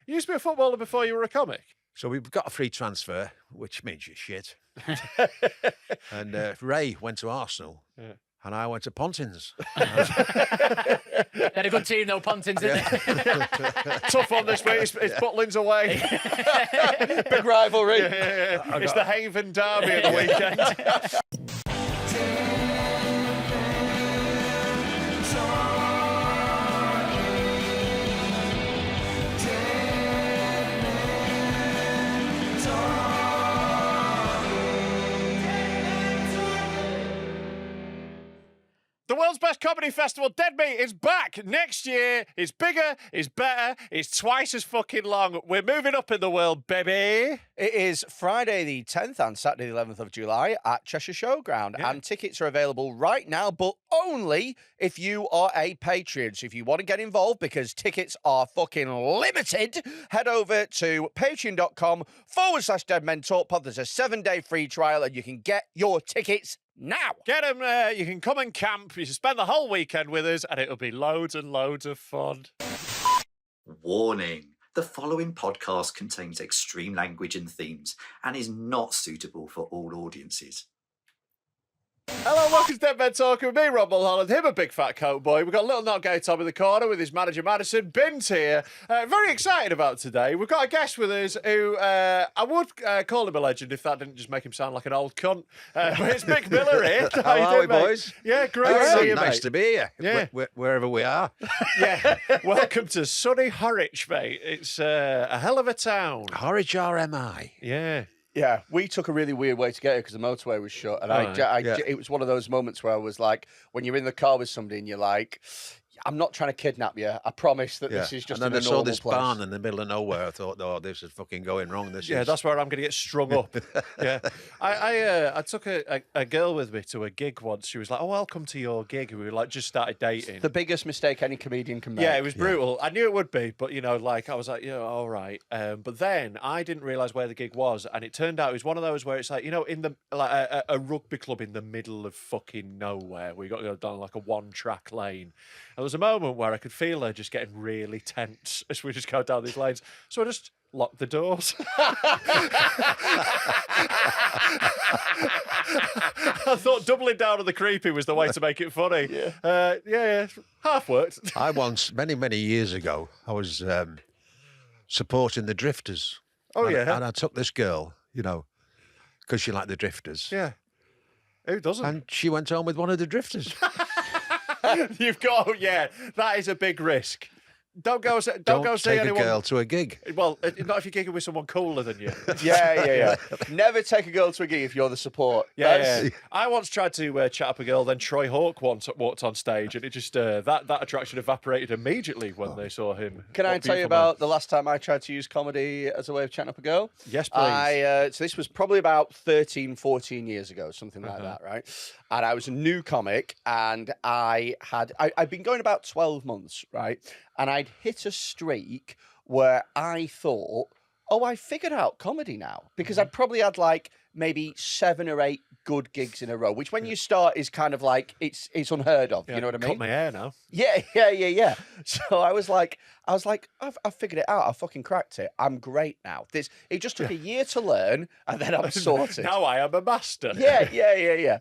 You used to be a footballer before you were a comic. So we've got a free transfer, which means you're shit. And Ray went to Arsenal. Yeah. And I went to Pontins. They had a good team, though, Pontins, didn't they? Tough one this week. It's Butlins away. Big rivalry. Yeah. It's the Haven derby at the weekend. The world's best comedy festival, Dead Meat, is back next year. It's bigger, it's better, it's twice as fucking long. We're moving up in the world, baby. It is Friday the 10th and Saturday the 11th of July at Cheshire Showground. Yeah. And tickets are available right now, but only if you are a Patreon. So if you want to get involved, because tickets are fucking limited, head over to patreon.com/Dead Men Talk Pod. There's a 7-day free trial and you can get your tickets now. Get them there. You can come and camp. You can spend the whole weekend with us and it'll be loads and loads of fun. Warning. The following podcast contains extreme language and themes and is not suitable for all audiences. Hello, welcome to Dead Men Talking with me, Rob Mulholland, him a big fat coat boy. We've got little not gay Tom in the corner with his manager Madison. Bin's here. Very excited about today. We've got a guest with us who I would call him a legend if that didn't just make him sound like an old cunt. But it's Mick Miller here. How are we, boys? Yeah, great to see you, nice mate. to be here, yeah. Wherever we are. Yeah, welcome to sunny Horwich, mate. It's a hell of a town. Horwich RMI. Yeah. Yeah, we took a really weird way to get here because the motorway was shut. And it was one of those moments where I was like, when you're in the car with somebody and you're like, I'm not trying to kidnap you. I promise that this is just and then in I a saw normal this place. barn in the middle of nowhere. I thought, oh, this is fucking going wrong. That's where I'm going to get strung up. Yeah, I took a girl with me to a gig once. She was like, "Oh, I'll come to your gig." And we were like, just started dating. The biggest mistake any comedian can make. Yeah, it was brutal. I knew it would be, but I was like, all right. But then I didn't realise where the gig was, and it turned out it was one of those where it's like, in the a rugby club in the middle of fucking nowhere. We got to go down like a 1-track lane. And there was a moment where I could feel her just getting really tense as we just go down these lanes. So I just locked the doors. I thought doubling down on the creepy was the way to make it funny. Yeah. Half worked. I once, many years ago, I was supporting the Drifters. Oh, yeah. And I took this girl, because she liked the Drifters. Yeah. Who doesn't? And she went home with one of the Drifters. You've got, that is a big risk. Don't go see take anyone. a girl to a gig. Well, not if you're gigging with someone cooler than you. Yeah. Never take a girl to a gig if you're the support. Yeah. I once tried to chat up a girl, then Troy Hawke once walked on stage, and it just that attraction evaporated immediately when they saw him. Can I tell you about the last time I tried to use comedy as a way of chatting up a girl? Yes, please. So this was probably about 13, 14 years ago, something like that, right? And I was a new comic, and I'd been going about 12 months, right? And I'd hit a streak where I thought, oh, I figured out comedy now. Because I'd probably had like maybe 7 or 8 good gigs in a row, which when you start is kind of like, it's unheard of. You know what I mean? Cut my hair now. Yeah. So I was like, I've figured it out. I fucking cracked it. I'm great now. It just took a year to learn, and then I'm sorted. Now I am a master. Yeah.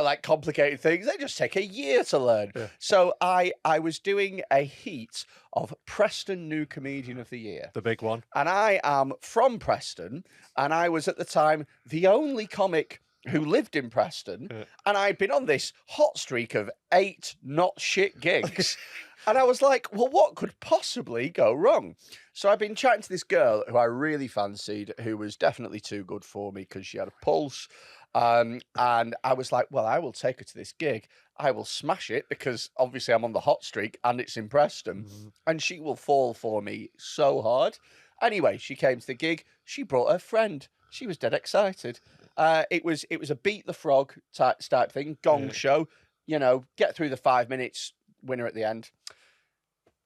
Like complicated things, they just take a year to learn. Yeah. So I was doing a heat of Preston New Comedian of the Year. The big one. And I am from Preston, and I was at the time the only comic who lived in Preston, and I'd been on this hot streak of 8 not shit gigs. And I was like, well, what could possibly go wrong? So I've been chatting to this girl who I really fancied, who was definitely too good for me because she had a pulse. And I was like, well, I will take her to this gig. I will smash it because obviously I'm on the hot streak and it's in Preston. And she will fall for me so hard. Anyway, she came to the gig. She brought her friend. She was dead excited. It was a beat the frog type thing, gong show. Get through the 5 minutes, winner at the end.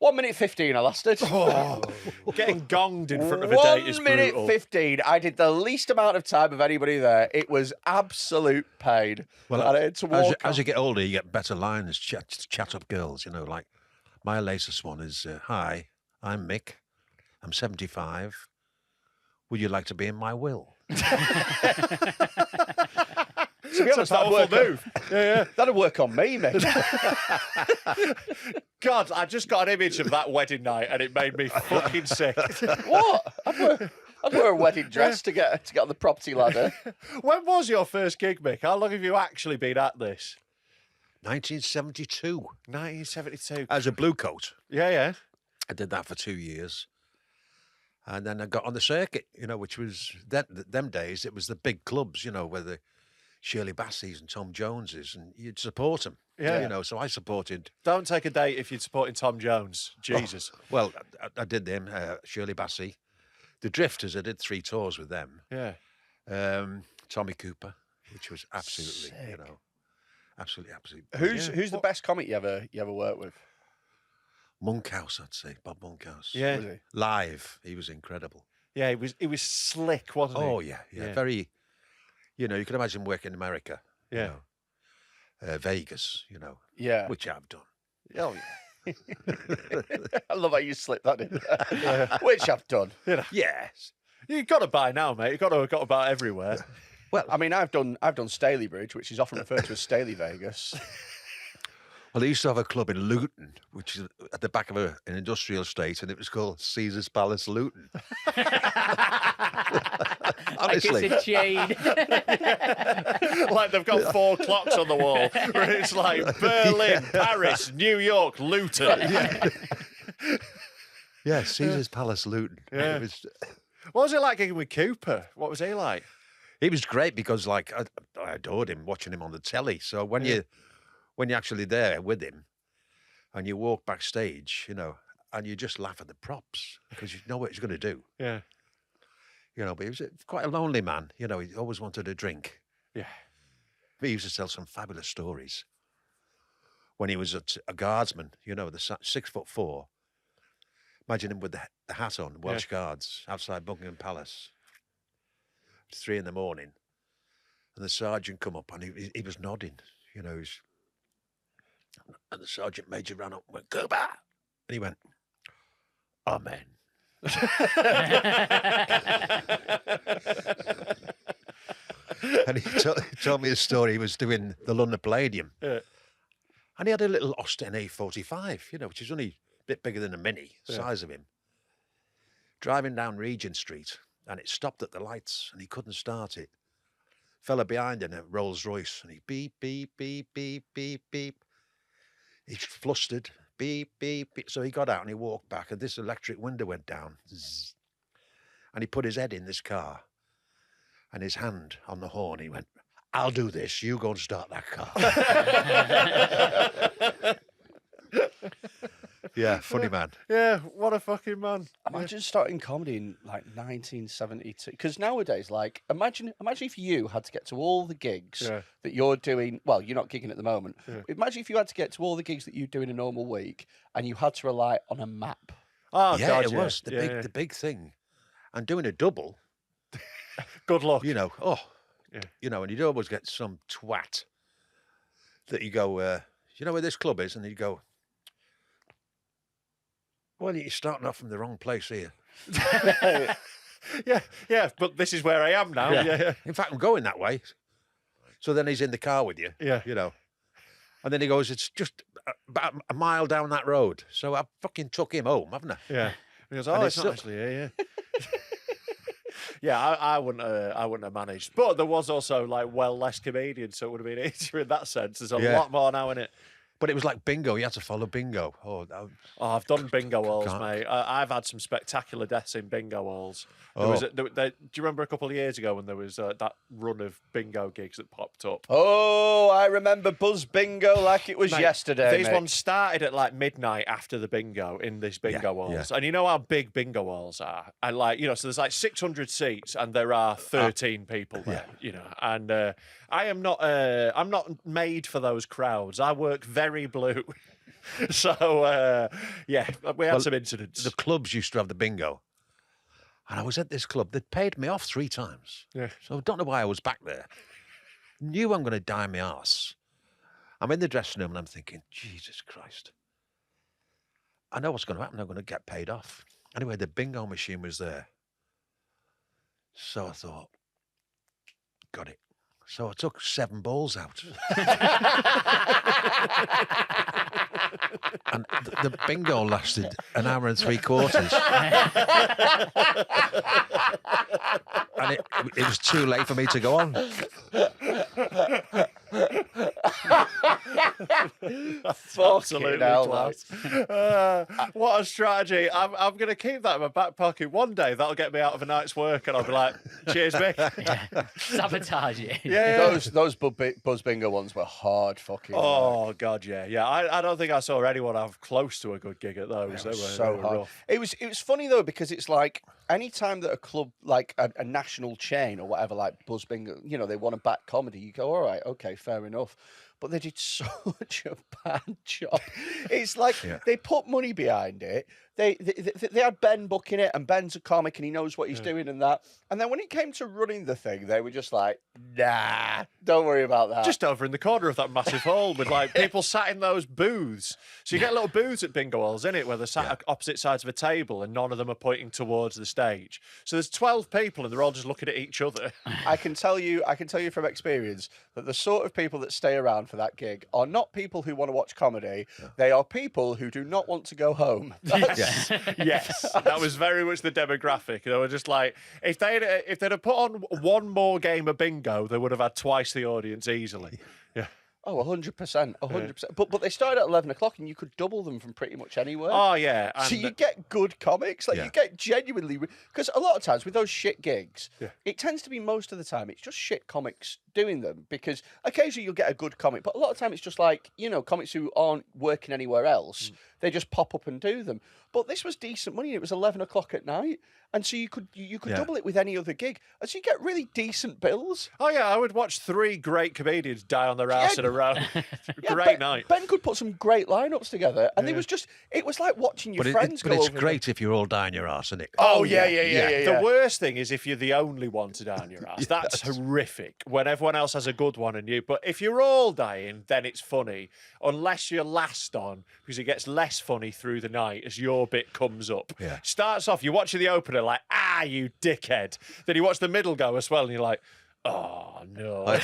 1 minute 15 I lasted. Getting gonged in front of a date is 1 minute brutal. 15. I did the least amount of time of anybody there. It was absolute pain. Well, I had to walk as you get older, you get better lines, chat up girls, like my latest one is, hi, I'm Mick. I'm 75. Would you like to be in my will? To be honest, that'd work on me, mate. God, I just got an image of that wedding night and it made me fucking sick. What? I'd wear a wedding dress to get on the property ladder. When was your first gig, Mick? How long have you actually been at this? 1972. 1972. As a blue coat. Yeah. I did that for 2 years. And then I got on the circuit, which was, them days, it was the big clubs, where the Shirley Bassey's and Tom Joneses, and you'd support them. Yeah. So I supported. Don't take a date if you're supporting Tom Jones. Jesus. Oh, well, I did them, Shirley Bassey. The Drifters, I did 3 tours with them. Yeah. Tommy Cooper, which was absolutely, Sick. absolutely. Who's the best comic you ever worked with? Monkhouse, I'd say, Bob Monkhouse. Yeah. Was he? Live, he was incredible. Yeah, he was slick, wasn't he? Oh, yeah. Very, you can imagine working in America. Yeah. Vegas, Yeah. which I've done. Oh, yeah. I love how you slipped that in there. Which I've done. Yes. You've got to buy now, mate. You've got to about everywhere. Well, I mean, I've done Staley Bridge, which is often referred to as Staley Vegas. Well, they used to have a club in Luton, which is at the back of an industrial estate, and it was called Caesar's Palace Luton. Honestly. Like it's a chain. Like they've got 4 clocks on the wall where it's like Berlin, Paris, New York, Luton. Yeah, Caesar's Palace Luton. Yeah. It was, What was it like gigging with Cooper? What was he like? he was great because, I adored him, watching him on the telly. So when you're actually there with him and you walk backstage, and you just laugh at the props because you know what he's going to do. Yeah. But he was quite a lonely man. He always wanted a drink. Yeah. He used to tell some fabulous stories. When he was a guardsman, the 6'4". Imagine him with the hat on, Welsh Guards, outside Buckingham Palace. It's 3 a.m, and the sergeant come up and he was nodding, and the sergeant major ran up and went, "Go back," and he went, "Amen." And he told me a story. He was doing the London Palladium, and he had a little Austin A45, which is only a bit bigger than a Mini, size of him, driving down Regent Street, and it stopped at the lights, and he couldn't start it. Fella behind in a Rolls Royce, and he beep, beep, beep, beep, beep, beep. He's flustered, beep, beep, beep. So he got out and he walked back, and this electric window went down. Zzz. And he put his head in this car and his hand on the horn. He went, "I'll do this. You go and start that car." Yeah, funny man. Yeah, what a fucking man. Imagine starting comedy in 1972. Because nowadays, imagine if you had to get to all the gigs that you're doing. Well, you're not gigging at the moment. Imagine if you had to get to all the gigs that you do in a normal week, and you had to rely on a map. Oh, yeah, God, it was the big thing. And doing a double, Good luck. and you'd always get some twat that you go, you know where this club is? And you go, "Well, you're starting off from the wrong place here." Yeah, but this is where I am now. Yeah. In fact, I'm going that way. So then he's in the car with you. Yeah. And then he goes, "It's just about a mile down that road." So I fucking took him home, haven't I? Yeah. He goes, "Oh, And it's not actually here, yeah." Yeah, I wouldn't have managed. But there was also less comedians, so it would have been easier in that sense. There's a lot more now in it. But it was like bingo. You had to follow bingo. Oh, I've done bingo halls, can't- mate. I've had some spectacular deaths in bingo halls. Oh. Do you remember a couple of years ago when there was that run of bingo gigs that popped up? Oh, I remember Buzz Bingo like it was Mate, yesterday. These mate. ones started at midnight after the bingo in this bingo halls. And you know how big bingo halls are? And so there's 600 seats and there are 13 people there, and I'm not made for those crowds. I work very blue. So, we had some incidents. The clubs used to have the bingo. And I was at this club. They'd paid me off 3 times. Yeah. So I don't know why I was back there. Knew I'm going to die my arse. I'm in the dressing room and I'm thinking, Jesus Christ. I know what's going to happen. I'm going to get paid off. Anyway, the bingo machine was there. So I thought, got it. So I took 7 balls out. And the bingo lasted an hour and 3/4. And it was too late for me to go on. Absolutely hell, class. What a strategy. I'm going to keep that in my back pocket. One day that'll get me out of a night's work and I'll be like, cheers, Mick. Sabotage it. Yeah. Those Buzz Bingo ones were hard fucking. Oh, God, yeah. Yeah, I don't think I saw anyone have close to a good gig at those. It was They so were hard. rough. It was funny though because it's like any time that a club like a national chain or whatever like Buzz Bingo, you know, they want to back comedy, you go, all right, okay, fair enough. But they did such a bad job. It's like they put money behind it. They had Ben booking it, and Ben's a comic, and he knows what he's doing and that. And then when it came to running the thing, they were just like, nah, don't worry about that. Just over in the corner of that massive hall with like people sat in those booths. So you get little booths at bingo halls, innit, where they're sat at opposite sides of a table and none of them are pointing towards the stage. So there's 12 people and they're all just looking at each other. I can tell you from experience that the sort of people that stay around for that gig are not people who want to watch comedy. They are people who do not want to go home. Yes, that was very much the demographic. They were just like, if they'd have put on one more game of bingo, they would have had twice the audience easily. Yeah. Oh, 100%, 100%. But they started at 11 o'clock and you could double them from pretty much anywhere. Oh, yeah. So you get good comics. Like, you get genuinely... Because a lot of times with those shit gigs, it tends to be most of the time, it's just shit comics doing them. Because occasionally you'll get a good comic, but a lot of time it's just like, you know, comics who aren't working anywhere else, they just pop up and do them. But this was decent money. It was 11 o'clock at night. And so you could double it with any other gig. And so you get really decent bills. Oh, yeah, I would watch 3 great comedians die on their ass in a row. Great night. Ben could put some great lineups together. And it was like watching your friends But go it's over great if you're all dying your arse, isn't it? Oh, yeah. The worst thing is if you're the only one to die on your ass. That's horrific when everyone else has a good one and you. But if you're all dying, then it's funny. Unless you're last on, because it gets less funny through the night as your bit comes up. Yeah. Starts off, you're watching the opener like, you dickhead. Then you watch the middle go as well and you're like, oh, no. I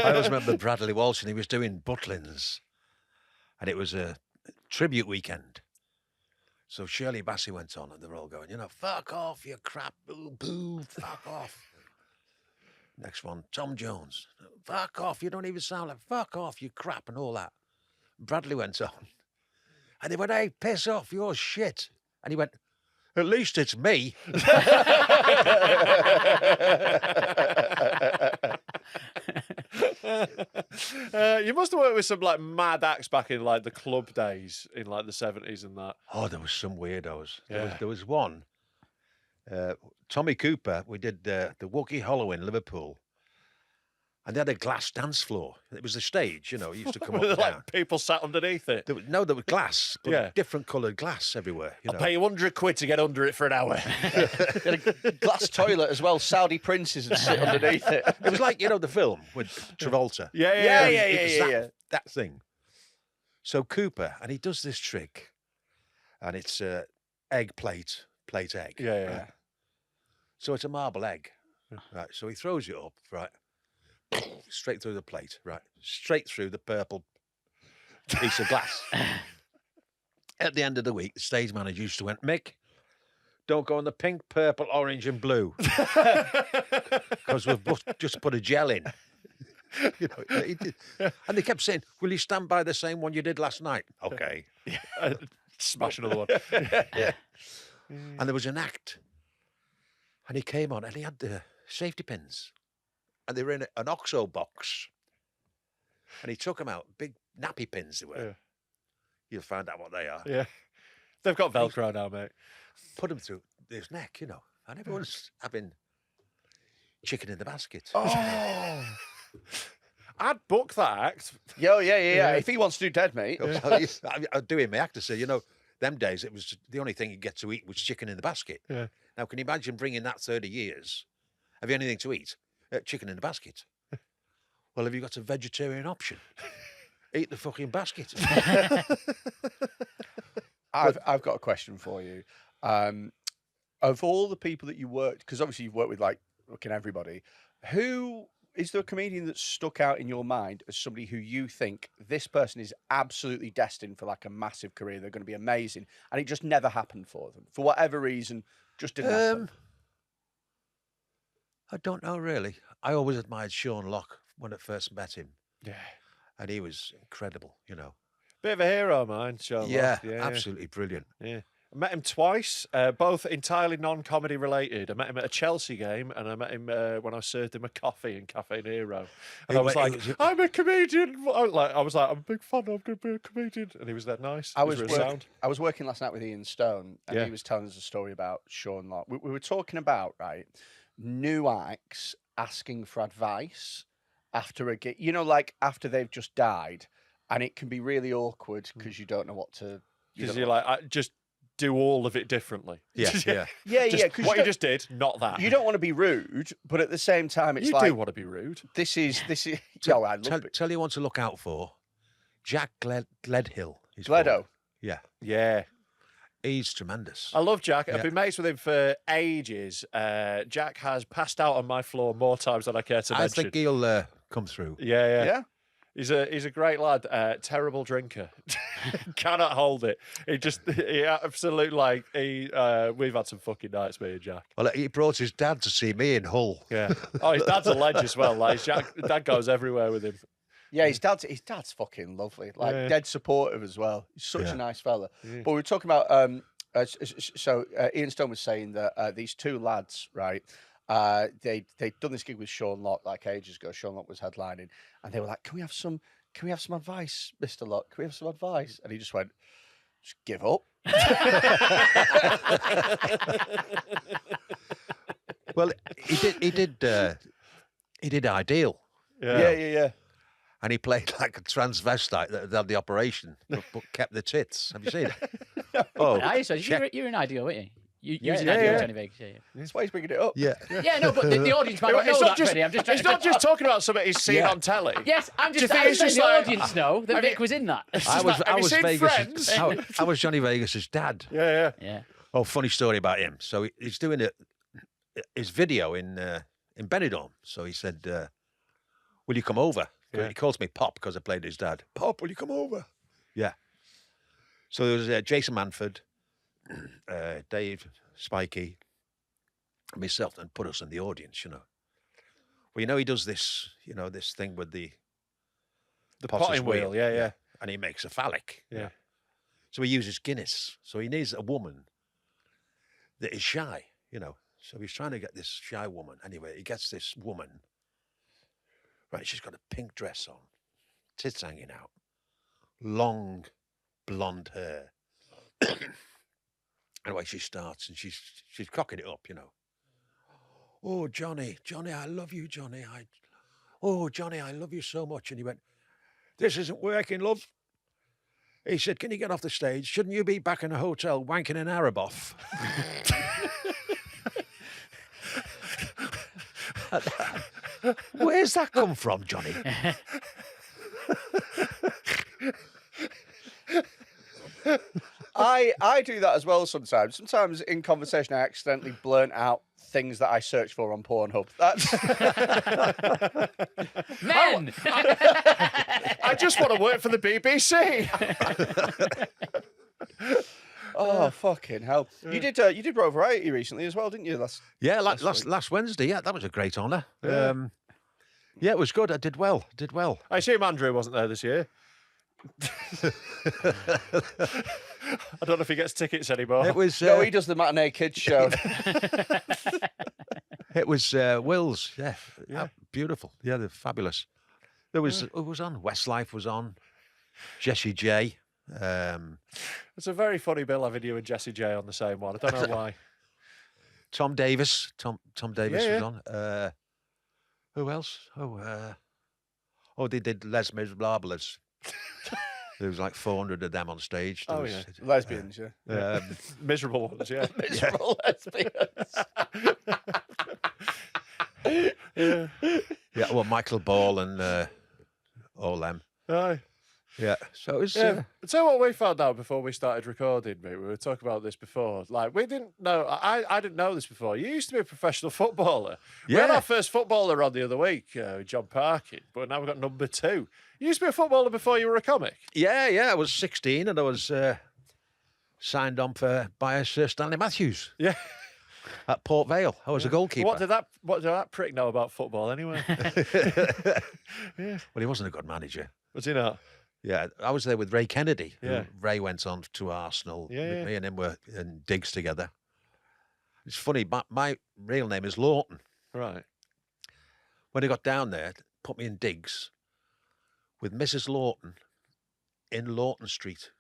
always remember Bradley Walsh and he was doing Butlins. And it was a tribute weekend. So Shirley Bassey went on and they were all going, you know, fuck off, you crap, boo, boo, fuck off. Next one, Tom Jones. Fuck off, you don't even sound like, fuck off, you crap, and all that. Bradley went on. And they went, hey, piss off, you're shit. And he went, at least it's me. You must have worked with some like mad acts back in like the club days in like the 70s and that. Oh, there was some weirdos. Yeah. There was one. Tommy Cooper, we did the Wookie Hollow in Liverpool. And they had a glass dance floor. It was the stage, you know, it used to come up and down. Like people sat underneath it. There was glass, but different coloured glass everywhere. You know. I'll pay you £100 to get under it for an hour. glass toilet as well. Saudi princes and sit underneath it. It was like, you know, the film with Travolta. Yeah. That thing. So Cooper, and he does this trick, and it's egg plate egg. Yeah. Right? So it's a marble egg, right? So he throws it up, right? Straight through the plate, right? Straight through the purple piece of glass. At the end of the week, the stage manager used to went, Mick, don't go on the pink, purple, orange, and blue, because we've just put a gel in. You know, he did. And they kept saying, will you stand by the same one you did last night? Okay. Smash another one. And there was an act. And he came on and he had the safety pins. And they were in an OXO box. And he took them out, big nappy pins they were. Yeah. You'll find out what they are. Yeah. They've got Velcro now, mate. Put them through his neck, you know. And everyone's having chicken in the basket. Oh. I'd book that act. Yeah. If he wants to do Dead Mate. I'd do him my actor say, you know, them days it was the only thing you get to eat was chicken in the basket. Yeah. Now, can you imagine bringing that 30 years? Have you anything to eat? Chicken in the basket. Well, have you got a vegetarian option? Eat the fucking basket. I've got a question for you. Of all the people that you worked, because obviously you've worked with like fucking everybody, who is there a comedian that stuck out in your mind as somebody who you think this person is absolutely destined for like a massive career? They're going to be amazing, and it just never happened for them for whatever reason. Just didn't happen. I don't know really. I always admired Sean Locke when I first met him. Yeah. And he was incredible, you know. Bit of a hero of mine, Sean. Yeah, Locke. absolutely brilliant. Yeah. I met him twice, both entirely non-comedy related. I met him at a Chelsea game, and I met him when I served him a coffee in Cafe Nero. And I was like, "I'm a comedian." I was like, "I'm a big fan. I'm going to be a comedian." And he was that nice. I was really sound. I was working last night with Ian Stone, and he was telling us a story about Sean Locke. We were talking about new acts asking for advice after a gig. You know, like after they've just died, and it can be really awkward because you don't know what to. Because you're like, I just do all of it differently. Yeah. What you just did, not that. You don't want to be rude, but at the same time, it's you like do want to be rude. This is. Yo, I love it. Tell you one to look out for. Jack Gledhill. Gledo. Yeah. Yeah. He's tremendous. I love Jack. I've been mates with him for ages. Jack has passed out on my floor more times than I care to mention. I think he'll come through. Yeah. He's a great lad. Terrible drinker. Cannot hold it. He absolutely we've had some fucking nights, me and Jack. Well, he brought his dad to see me in Hull. Yeah. Oh, his dad's a ledge as well. Like his dad goes everywhere with him. Yeah, his dad's fucking lovely. Like dead supportive as well. He's such a nice fella. Yeah. But we were talking about Ian Stone was saying that these two lads, right? They'd done this gig with Sean Locke like ages ago. Sean Locke was headlining, and they were like, "Can we have some advice, Mr. Locke? Can we have some advice?" And he just went, "Just give up." Well, he did Ideal. Yeah. And he played like a transvestite that had the operation, but kept the tits. Have you seen it? Oh, you're an Ideal, weren't you? You was an Ideal with Johnny Vegas. Yeah. That's why he's bringing it up. Yeah. Yeah, no, but the audience might not know that, Freddie. It's not just talking about something he's seen on telly. Yes, I'm just letting the audience know that Vic was in that. I was Vegas. I was Johnny Vegas's dad. Yeah. Oh, funny story about him. So he's doing his video in Benidorm. So he said, "Will you come over?" Yeah. He calls me Pop because I played his dad. Pop, will you come over? Yeah. So there was Jason Manford, Dave, Spikey, and myself, and put us in the audience, you know. Well, you know, he does this, this thing with the potting wheel. Yeah. And he makes a phallic. Yeah. So he uses Guinness. So he needs a woman that is shy, So he's trying to get this shy woman. Anyway, he gets this woman. Right, she's got a pink dress on, tits hanging out, long blonde hair. Anyway, she starts and she's cocking it up, Oh, Johnny, I love you, Johnny. Johnny, I love you so much. And he went, "This isn't working, love." He said, "Can you get off the stage? Shouldn't you be back in a hotel wanking an Arab off?" Where's that come from, Johnny? I do that as well sometimes. Sometimes in conversation I accidentally blurt out things that I search for on Pornhub. That's Men! I just want to work for the BBC. Oh, fucking hell! You did Raw Variety recently as well, didn't you? Last Wednesday. Yeah, that was a great honour. Yeah, it was good. I did well. I assume Andrew wasn't there this year. I don't know if he gets tickets anymore. It was. No, he does the matinee kids show. It was Will's. Yeah, beautiful. Yeah, they're fabulous. There was. It was on. Westlife was on. Jessie J. It's a very funny bill having you and Jessie J on the same one. I don't know why. Tom Davis. Tom Davis was on. Who else? They did Les Miserables. There was like 400 of them on stage. Lesbians, yeah. Miserable ones, yeah. Miserable lesbians. Yeah, well, Michael Ball and all them. Aye. Yeah, so it was. But tell you what we found out before we started recording, mate. We were talking about this before. Like, we didn't know, I didn't know this before. You used to be a professional footballer. We had Yeah. our first footballer on the other week, John Parkin, but now we've got number 2. You used to be a footballer before you were a comic. Yeah. I was 16 and I was signed on by Sir Stanley Matthews Yeah. at Port Vale. I was a goalkeeper. What did that prick know about football anyway? Well, he wasn't a good manager. Was he not? Yeah, I was there with Ray Kennedy. Yeah. Ray went on to Arsenal. Yeah. Me and him were in digs together. It's funny, my real name is Lawton. Right. When I got down there, put me in digs with Mrs. Lawton in Lawton Street.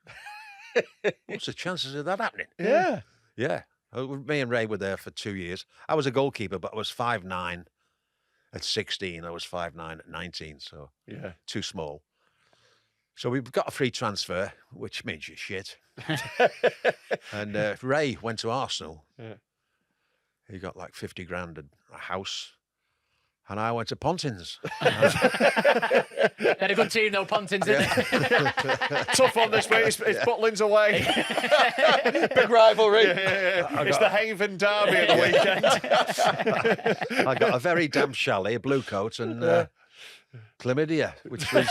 What's the chances of that happening? Yeah. Yeah. Me and Ray were there for 2 years. I was a goalkeeper, but I was 5'9" at 16. I was 5'9" at 19, so Yeah. too small. So we got a free transfer, which means you're shit. And Ray went to Arsenal. Yeah. He got like 50 grand and a house. And I went to Pontins. They had a good team, though, Pontins, didn't they? Tough one this week. It's Butlins away. Big rivalry. It's the Haven Derby at the weekend. I got a very damp chalet, a blue coat, and chlamydia, which was...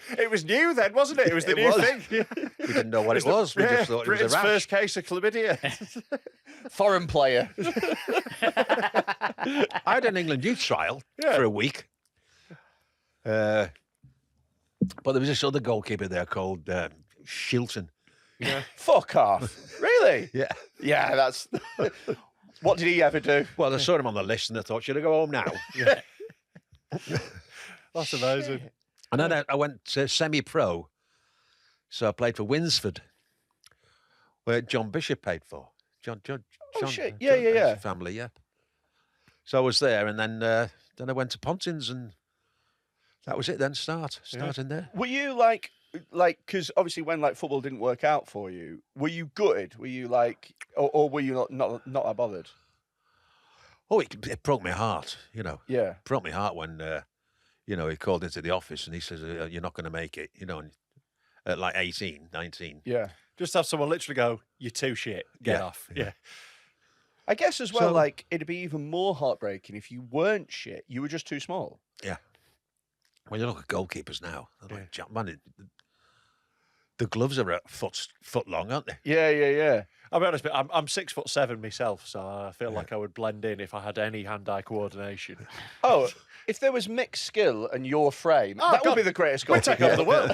It was new then, wasn't it? It was the new was. thing. Yeah. we didn't know what it was. We just thought it was Britain's a rash. first case of chlamydia. Foreign player. I had an England youth trial for a week. But there was this other goalkeeper there called Shilton. Fuck off. Really? Yeah. Yeah, that's. What did he ever do? Well, I saw him on the list and I thought, should I go home now? That's amazing. And then I went semi-pro. So I played for Winsford, where John Bishop paid for. John, shit. Yeah, yeah, yeah. Family, yeah. So I was there, and then I went to Pontins, and that was it. Then starting there. Were you like, because obviously when like football didn't work out for you, were you gutted? Were you like, or were you not that bothered? Oh, it broke my heart. You know, Yeah. broke my heart when he called into the office and he says, "You're not going to make it." You know, and at like 18, 19. Yeah. Just have someone literally go, "You're too shit. Get Yeah. off." Yeah. I guess as well, So- like it'd be even more heartbreaking if you weren't shit. You were just too small. Yeah. When you look at goalkeepers now, they're like, man, the gloves are a foot long, aren't they? Yeah. I'll be honest, I'm 6'7" myself, so I feel like I would blend in if I had any hand-eye coordination. Oh, if there was mixed skill and your frame, Oh, that would God. be the greatest We goal. take over the world.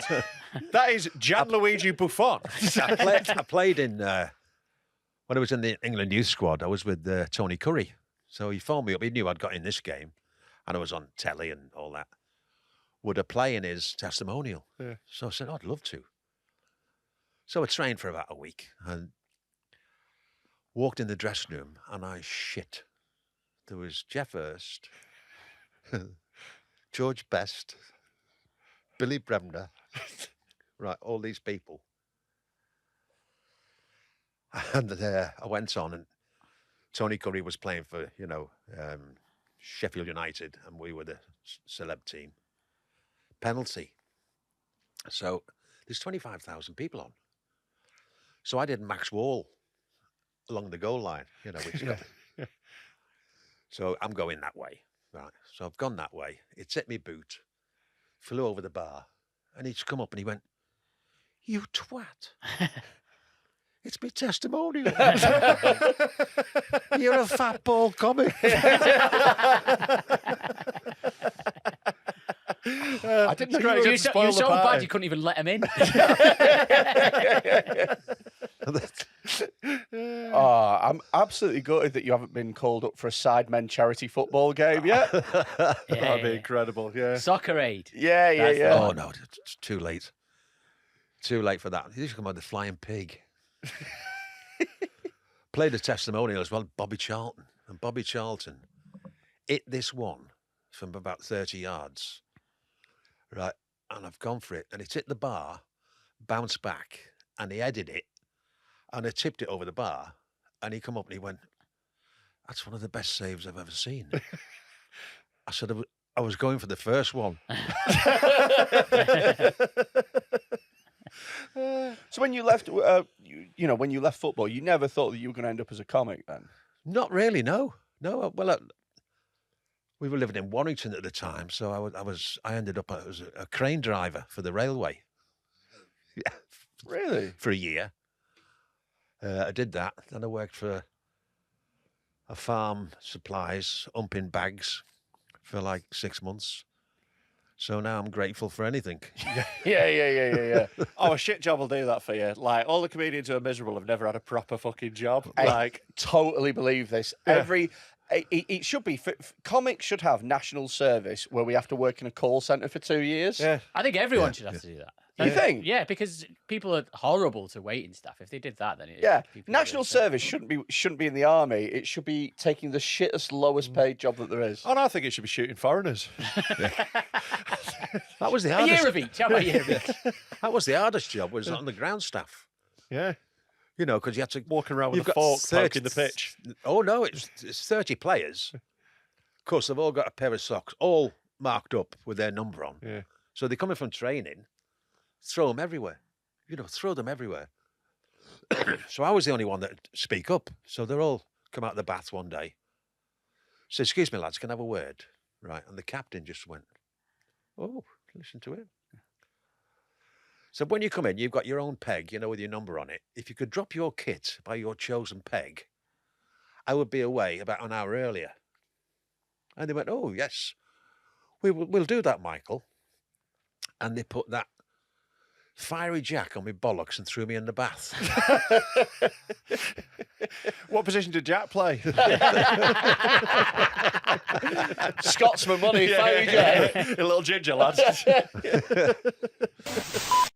That is Gianluigi Buffon. I played in when I was in the England youth squad. I was with Tony Curry, so he phoned me up. He knew I'd got in this game, and I was on telly and all that. Would I play in his testimonial? Yeah. So I said, I'd love to. So I trained for about a week and walked in the dressing room, and I shit. There was Jeff Hurst, George Best, Billy Bremner, right, all these people. And I went on, and Tony Curry was playing for, Sheffield United, and we were the celeb team. Penalty. So there's 25,000 people on. So I did Max Wall along the goal line, which So I'm going that way. Right. So I've gone that way. It's hit me boot, flew over the bar, and he's come up and he went, "You twat. It's my testimonial. You're a fat ball comic." I didn't know great. you You're Spoil the so bad party. you couldn't even let him in. Oh, I'm absolutely gutted that you haven't been called up for a Sidemen charity football game yet. That'd be incredible. Yeah. Soccer aid. Yeah. Oh, no, it's too late. Too late for that. You just come on the flying pig. Played a testimonial as well, Bobby Charlton. And Bobby Charlton hit this one from about 30 yards. Right. And I've gone for it. And it's hit the bar, bounced back, and he headed it. And I tipped it over the bar. And he come up and he went, "That's one of the best saves I've ever seen." I said, I was going for the first one. So when you left, when you left football, you never thought that you were going to end up as a comic then? Not really, no. No, well, we were living in Warrington at the time, so I ended up as a crane driver for the railway. Yeah. Really? For a year. I did that. Then I worked for a farm supplies, umping bags for like 6 months. So now I'm grateful for anything. Yeah. Oh, a shit job will do that for you. Like, all the comedians who are miserable have never had a proper fucking job. I totally believe this. It should be, comics should have national service where we have to work in a call centre for 2 years. Yeah. I think everyone should have to do that. You think? Yeah, because people are horrible to waiting staff. If they did that, then National service shouldn't be in the army. It should be taking the shittest, lowest paid job that there is. And I think it should be shooting foreigners. That was the A hardest. year of each. How about a year of each? That was the hardest job. Was on the ground staff. Yeah. You know, because you had to Walking around with you've a got fork 30 poking the pitch. Oh no, it's 30 players. Of course, they've all got a pair of socks, all marked up with their number on. Yeah. So they're coming from training. Throw them everywhere. Throw them everywhere. So I was the only one that speak up. So they're all come out of the bath one day. Said, "Excuse me, lads, can I have a word?" Right. And the captain just went, "Oh, listen to him." So when you come in, you've got your own peg, with your number on it. If you could drop your kit by your chosen peg, I would be away about an hour earlier. And they went, "Oh, yes, we'll do that, Michael." And they put that fiery jack on my bollocks and threw me in the bath. What position did Jack play? Scotsman money, fiery jack. A little ginger lad.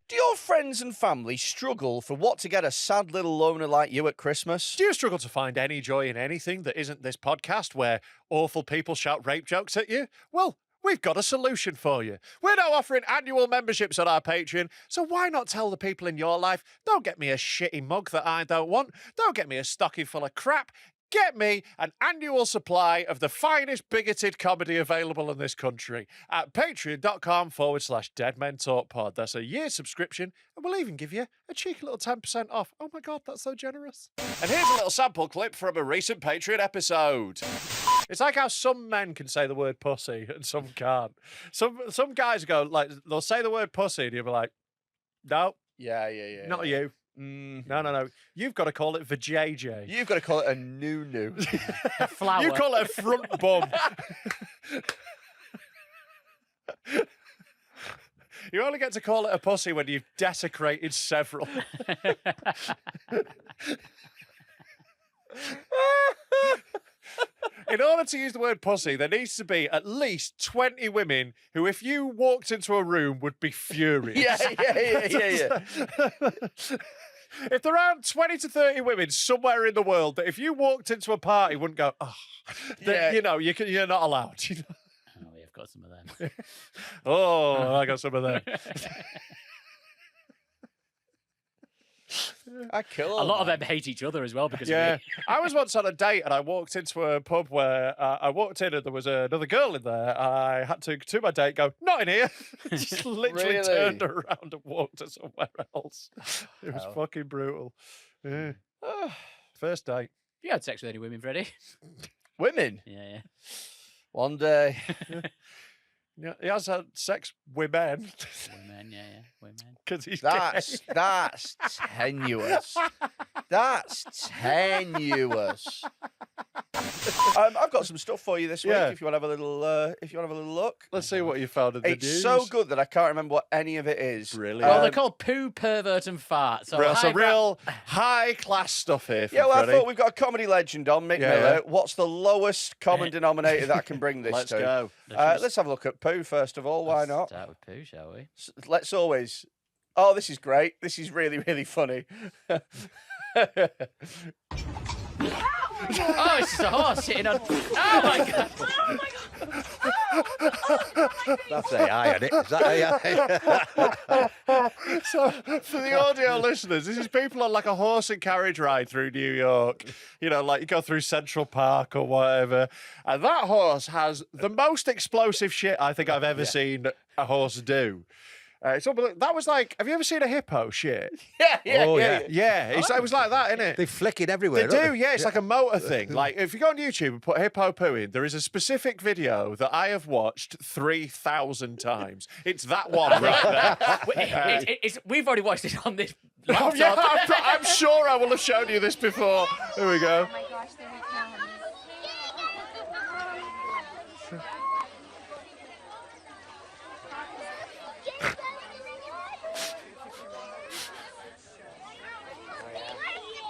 Do your friends and family struggle for what to get a sad little loner like you at Christmas? Do you struggle to find any joy in anything that isn't this podcast where awful people shout rape jokes at you? Well, we've got a solution for you. We're now offering annual memberships on our Patreon, so why not tell the people in your life, don't get me a shitty mug that I don't want, don't get me a stocking full of crap, get me an annual supply of the finest bigoted comedy available in this country at patreon.com/deadmentalkpod. That's a year subscription, and we'll even give you a cheeky little 10% off. Oh my God, that's so generous. And here's a little sample clip from a recent Patreon episode. It's like how some men can say the word pussy and some can't. Some guys go, like, they'll say the word pussy and you'll be like, no, Yeah. not you. No. You've got to call it vajayjay. You've got to call it a noo-noo. A flower. You call it a front bum. You only get to call it a pussy when you've desecrated several. In order to use the word pussy, there needs to be at least 20 women who, if you walked into a room, would be furious. Yeah. If there aren't 20 to 30 women somewhere in the world that if you walked into a party wouldn't go, oh, then, you're not allowed. Oh, yeah, I've got some of them. Oh, I got some of them. I kill A lot of them hate each other as well because of Yeah, me. I was once on a date and I walked into a pub where I walked in and there was another girl in there. I had to my date go, not in here. Just literally Really? turned around and walked to somewhere else. It was fucking brutal. Yeah. First date. You had sex with any women, Freddie? Women? Yeah. One day. Yeah, he has had sex with men. Women, women. Because he's That's tenuous. That's tenuous. I've got some stuff for you this week. Yeah. If you want to have a little, look. Let's see what you found in the It's news. so good that I can't remember what any of it is. Really? Well, they're called poo, pervert, and fart. So Some highbrow- real high-class stuff here from Yeah, well, Freddie. I thought we've got a comedy legend on, Mick Yeah, Miller. yeah. What's the lowest common denominator that I can bring this Let's to? go. Let's have a look at poo first of all. Why not? Start with poo, shall we? Let's always. Oh, this is great. This is really, really funny. Oh, it's a horse sitting on. Oh my god! Oh my god! That's AI, isn't it? Is that AI? So, for the audio listeners, this is people on like a horse and carriage ride through New York. You know, like you go through Central Park or whatever. And that horse has the most explosive shit I think I've ever seen a horse do. It's unbelievable. That was like, have you ever seen a hippo shit? Oh, yeah. Yeah, it was like that, isn't it? They flick it everywhere. They don't do, yeah. It's like a motor thing. Like, if you go on YouTube and put hippo poo in, there is a specific video that I have watched 3,000 times. It's that one right there. We've already watched it on this Oh, laptop. yeah, I'm sure I will have shown you this before. Here we go. Oh my gosh, they're right now.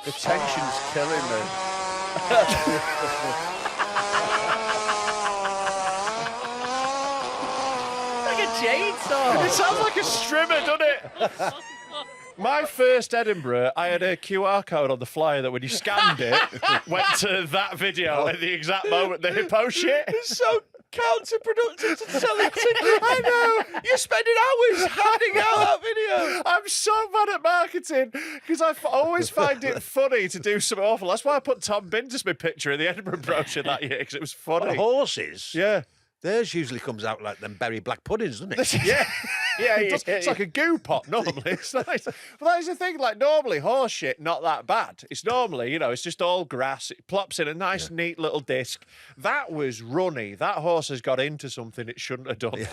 The tension's killing me. Like a chainsaw. It sounds like a strimmer, doesn't it? My first Edinburgh, I had a QR code on the flyer that when you scanned it, went to that video at the exact moment the hippo shit. It's so counterproductive to tell it to you. I know. You're spending hours handing out that video. I'm so bad at marketing because I always find it funny to do something awful. That's why I put Tom Binns as my picture in the Edinburgh brochure that year because it was Well, funny. horses, Yeah. theirs usually comes out like them berry black puddings, doesn't it? Yeah. Yeah, It's like a goo pot normally. It's nice. But that's the thing, like normally horse shit, not that bad. It's normally, it's just all grass. It plops in a nice, neat little disc. That was runny. That horse has got into something it shouldn't have done.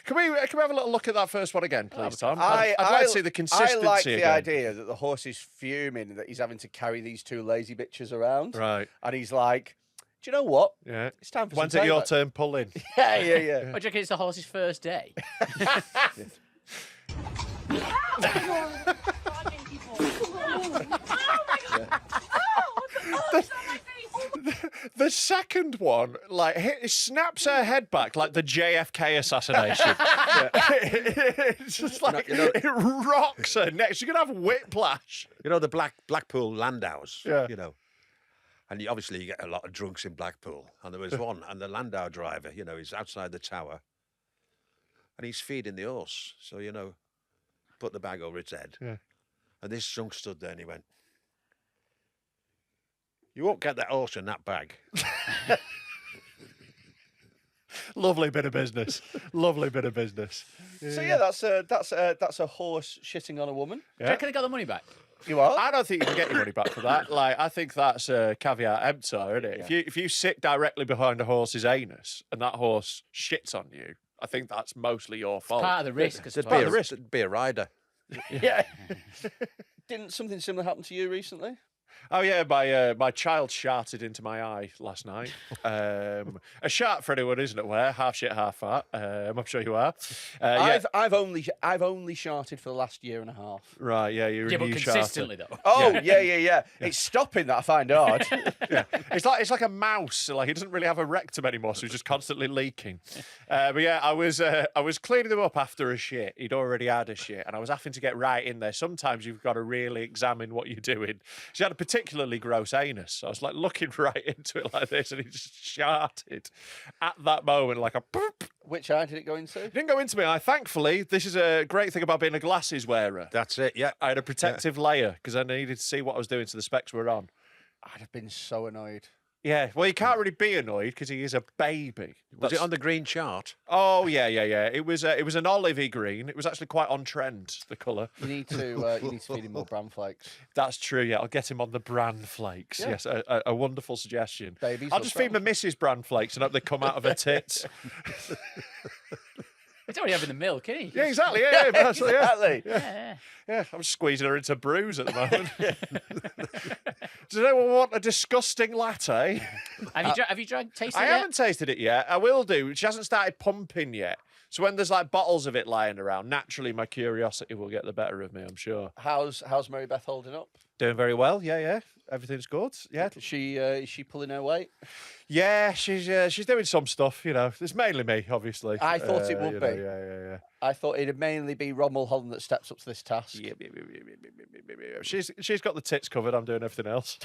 Can we have a little look at that first one again, please, Tom? I'd like to see the consistency I like the again. idea that the horse is fuming that he's having to carry these two lazy bitches around. Right. And he's like, do you know what? Yeah. It's time for When's some it your payback. turn pulling? Yeah. What do you reckon it's the horse's first day? The second one, like, it snaps her head back like the JFK assassination. It's just like, it rocks her neck. She's going to have whiplash. You know, the Blackpool Landows, Yeah. And obviously you get a lot of drunks in Blackpool. And there was one, and the Landau driver, he's outside the tower. And he's feeding the horse. So, put the bag over its head. Yeah. And this drunk stood there and he went, "You won't get that horse in that bag." Lovely bit of business. Lovely bit of business. So yeah, that's a horse shitting on a woman. Do you reckon they got the money back? You are? I don't think you can get your money back for that. Like, I think that's a caveat emptor, isn't it? If you sit directly behind a horse's anus and that horse shits on you, I think that's mostly your fault. Part of the risk. I There'd suppose. be a rider. Yeah. Didn't something similar happen to you recently? Oh yeah, my child sharted into my eye last night. A shart for anyone isn't aware, half shit, half fart. I'm sure you are. Yeah. I've only sharted for the last year and a half. Right, yeah, you're a Yeah, but new consistently sharter. though. Oh yeah. It's stopping that I find hard. Yeah. It's like a mouse. Like he doesn't really have a rectum anymore, so he's just constantly leaking. But yeah, I was cleaning him up after a shit. He'd already had a shit, and I was having to get right in there. Sometimes you've got to really examine what you're doing. She had a particularly gross anus. So I was like looking right into it like this, and he just sharted at that moment like a boop. Which eye did it go into? It didn't go into my eye. Thankfully, this is a great thing about being a glasses wearer. That's it, yeah. I had a protective layer because I needed to see what I was doing so the specs were on. I'd have been so annoyed. Yeah, well, you can't really be annoyed because he is a baby. Was it on the green chart? Oh yeah. It was an olivey green. It was actually quite on trend, the colour. You need to feed him more bran flakes. That's true. Yeah, I'll get him on the bran flakes. Yeah. Yes, a wonderful suggestion. Babies I'll love just feed my missus bran flakes and hope they come out of her tits. He's already having the milk, isn't he? Yeah, exactly. Yeah, that's it, yeah. Exactly. Yeah. Yeah, I'm squeezing her into brews at the moment. Does anyone want a disgusting latte? Have you tried tasting I it? haven't tasted it yet. I will do. She hasn't started pumping yet. So when there's like bottles of it lying around, naturally my curiosity will get the better of me, I'm sure. How's Mary Beth holding up? Doing very well. Yeah. Everything's good. Yeah. Is she pulling her weight? Yeah, she's doing some stuff, It's mainly me, obviously. I thought it would you be. know, Yeah. I thought it'd mainly be Mulholland that steps up to this task. Yeah. She's got the tits covered. I'm doing everything else.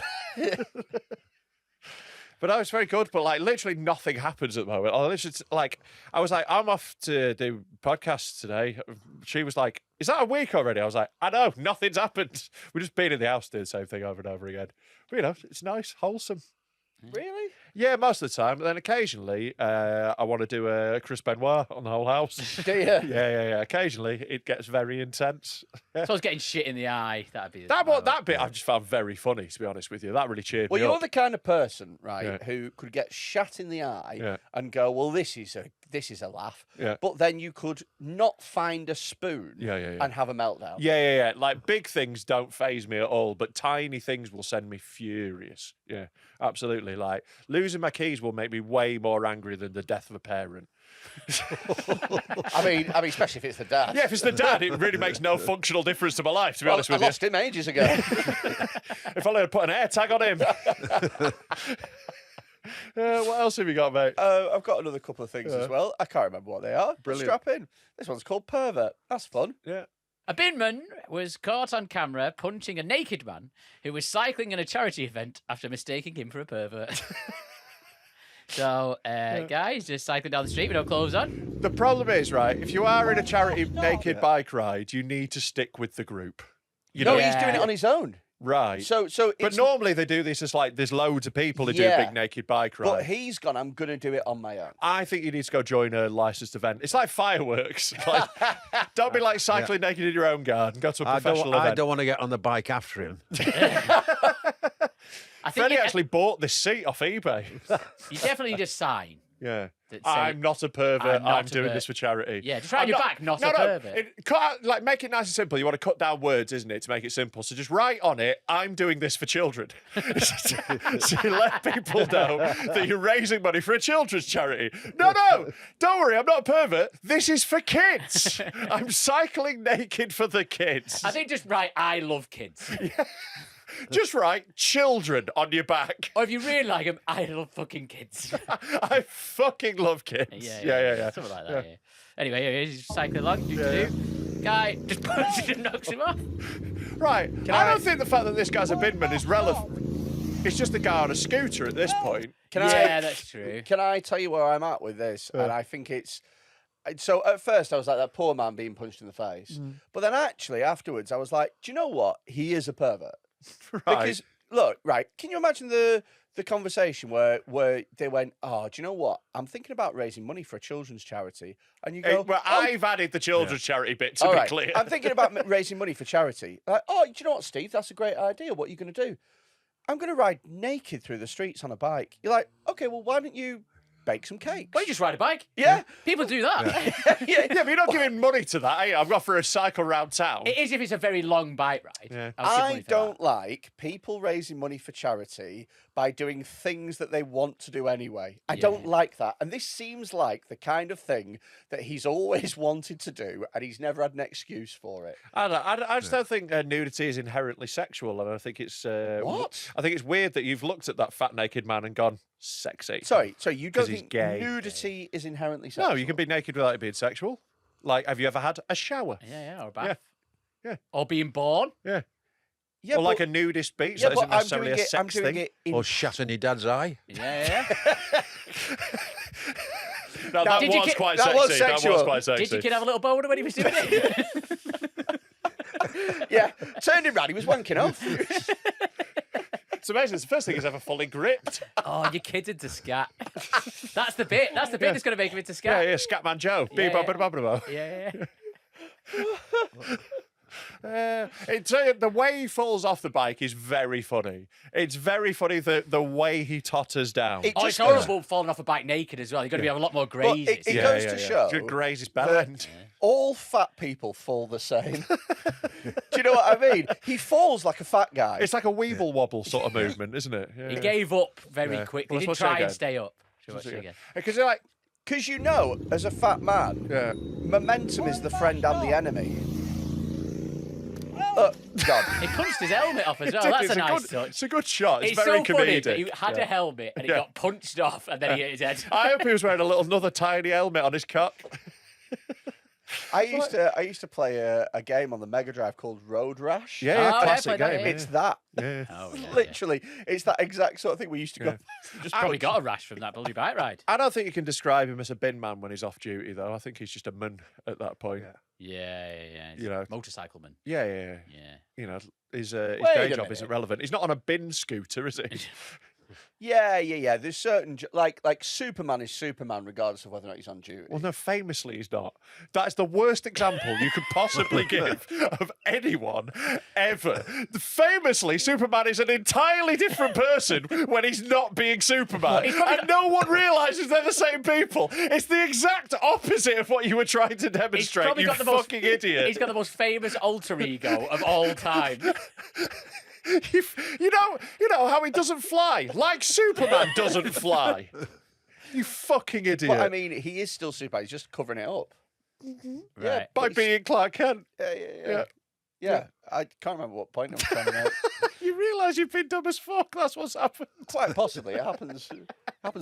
But that was very good. But like, literally nothing happens at the moment. I was like, I'm off to do podcasts today. She was like, is that a week already? I was like, I know, nothing's happened. We've just been in the house doing the same thing over and over again. But, you know, it's nice, wholesome. Really? Yeah, most of the time. But then occasionally, I want to do a Chris Benoit on the whole house. Do you? Yeah. Occasionally, it gets very intense. So I was getting shit in the eye. That'd be That bit I just found very funny, to be honest with you. That really cheered Well, me you're up. the kind of person, right, Yeah. who could get shat in the eye Yeah. and go, well, this is a laugh. Yeah. But then you could not find a spoon Yeah. and have a meltdown. Yeah. Like, big things don't faze me at all, but tiny things will send me furious. Yeah, absolutely. Like, losing my keys will make me way more angry than the death of a parent. I mean, especially if it's the dad. Yeah, if it's the dad, it really makes no functional difference to my life, to be honest I with you. lost him ages ago. If only I'd put an air tag on him. What else have you got, mate? I've got another couple of things as well. I can't remember what they are. Brilliant. Strap in. This one's called Pervert. That's fun. Yeah. A binman was caught on camera punching a naked man who was cycling in a charity event after mistaking him for a pervert. So, guys, just cycling down the street with no clothes on. The problem is, right, if you are in a charity naked bike ride, you need to stick with the group. You know, No, he's doing it on his own. right. So But it's, normally they do this as like there's loads of people who do a Yeah. big naked bike ride. but he's gone, I'm going to do it on my own. I think you need to go join a licensed event. It's like fireworks. Like, don't be like cycling naked in your own garden. Go to a professional I event. don't want to get on the bike after him. I think Freddie you, actually bought this seat off eBay. you definitely need a sign. Yeah. That say, I'm not a pervert. I'm not I'm a doing per- this for charity. Yeah, just write on your back, not a pervert. Like, make it nice and simple. You want to cut down words, isn't it, to make it simple? So just write on it, I'm doing this for children. So you let people know that you're raising money for a children's charity. No, don't worry, I'm not a pervert. This is for kids. I'm cycling naked for the kids. I think just write, I love kids. Just write children on your back. Or if you really like them, I love fucking kids. I fucking love kids. Yeah. Something like that, yeah. Anyway, he's cycling along, guy just punches and knocks him off. Right. I don't think the fact that this guy's a binman is relevant. It's just a guy on a scooter at this point. Yeah, that's true. Can I tell you where I'm at with this? And I think it's... So at first I was like, that poor man being punched in the face. But then actually afterwards I was like, do you know what? He is a pervert. Right. Because, look, right, can you imagine the conversation where they went, oh, do you know what? I'm thinking about raising money for a children's charity. And you go, Well, I've added the children's charity bit to all be right, clear. I'm thinking about raising money for charity. Like, oh, do you know what, Steve? That's a great idea. What are you going to do? I'm going to ride naked through the streets on a bike. You're like, okay, well, why don't you bake some cakes? Why don't you just ride a bike? Yeah. People do that. yeah, but you're not giving money to that, are you? I've got for a cycle round town. It is if it's a very long bike ride. Yeah. I'll give money I for don't that. like people raising money for charity by doing things that they want to do anyway. I don't like that. And this seems like the kind of thing that he's always wanted to do and he's never had an excuse for it. I just don't think nudity is inherently sexual, and I think it's What? I think it's weird that you've looked at that fat naked man and gone sexy. Sorry, you don't 'Cause he's think gay. nudity is inherently sexual? No, you can be naked without it being sexual. Like, have you ever had a shower? Yeah, or a bath. Yeah. Or being born. Yeah. Yeah, Or like but- a nudist beach. Yeah, That but isn't necessarily a sex I'm doing thing. it in... Or shat in your dad's eye. Yeah. No, that Did you was get- quite that sexy. was That was sexual. quite sexy. Did your kid have a little boner when he was doing it? Yeah, turned him round, he was wanking off. It's amazing. It's the first thing he's ever fully gripped. Oh, your kid's into scat. That's the bit. That's the bit that's going to make him into Yeah, scat. yeah, Scatman Joe. Yeah, yeah. Bebo. Yeah. The way he falls off the bike is very funny. It's very funny the way he totters down. It Oh, it's just horrible falling off a bike naked as well. You've got to be having a lot more But grazes. it goes to show Just graze his bell that end. all fat people fall the same. Do you know what I mean? He falls like a fat guy. It's like a weeble wobble sort of movement, isn't it? He gave up very Yeah. quickly. Well, He let's didn't watch it try and again. stay up. Should we watch it again? Because they're like, Because you know, as a fat man, yeah. momentum is the friend and the enemy. God. He punched his helmet off as well. That's a nice touch. It's a good shot. It's, It's very so funny comedic. that he had a helmet and it Yeah. got punched off and then he hit his head. I hope he was wearing another tiny helmet on his cock. I used to play a game on the Mega Drive called Road Rash. Yeah, Oh, yeah, classic played that game. game. It's that. Yeah. Oh, yeah, Literally, it's that exact sort of thing we used to go. Just Probably got a rash from that bloody bike ride. I don't think you can describe him as a bin man when he's off duty, though. I think he's just a man at that point. Yeah. He's You a know. motorcycle man. Yeah. Yeah. You know, his Wait day a job isn't minute. relevant. He's not on a bin scooter, is he? Yeah. There's certain like Superman is Superman regardless of whether or not he's on duty. Well, no, famously he's not. That's the worst example you could possibly give of anyone ever. Famously, Superman is an entirely different person when he's not being Superman. And no one realises they're the same people. It's the exact opposite of what you were trying to demonstrate, probably you got the most- fucking idiot. He's got the most famous alter ego of all time. You know how he doesn't fly? Like Superman doesn't fly. You fucking idiot. But I mean, he is still Superman. He's just covering it up. Right. By being Clark Kent. Yeah. I can't remember what point I'm trying to make. You realise you've been dumb as fuck. That's what's happened. Quite possibly, it happens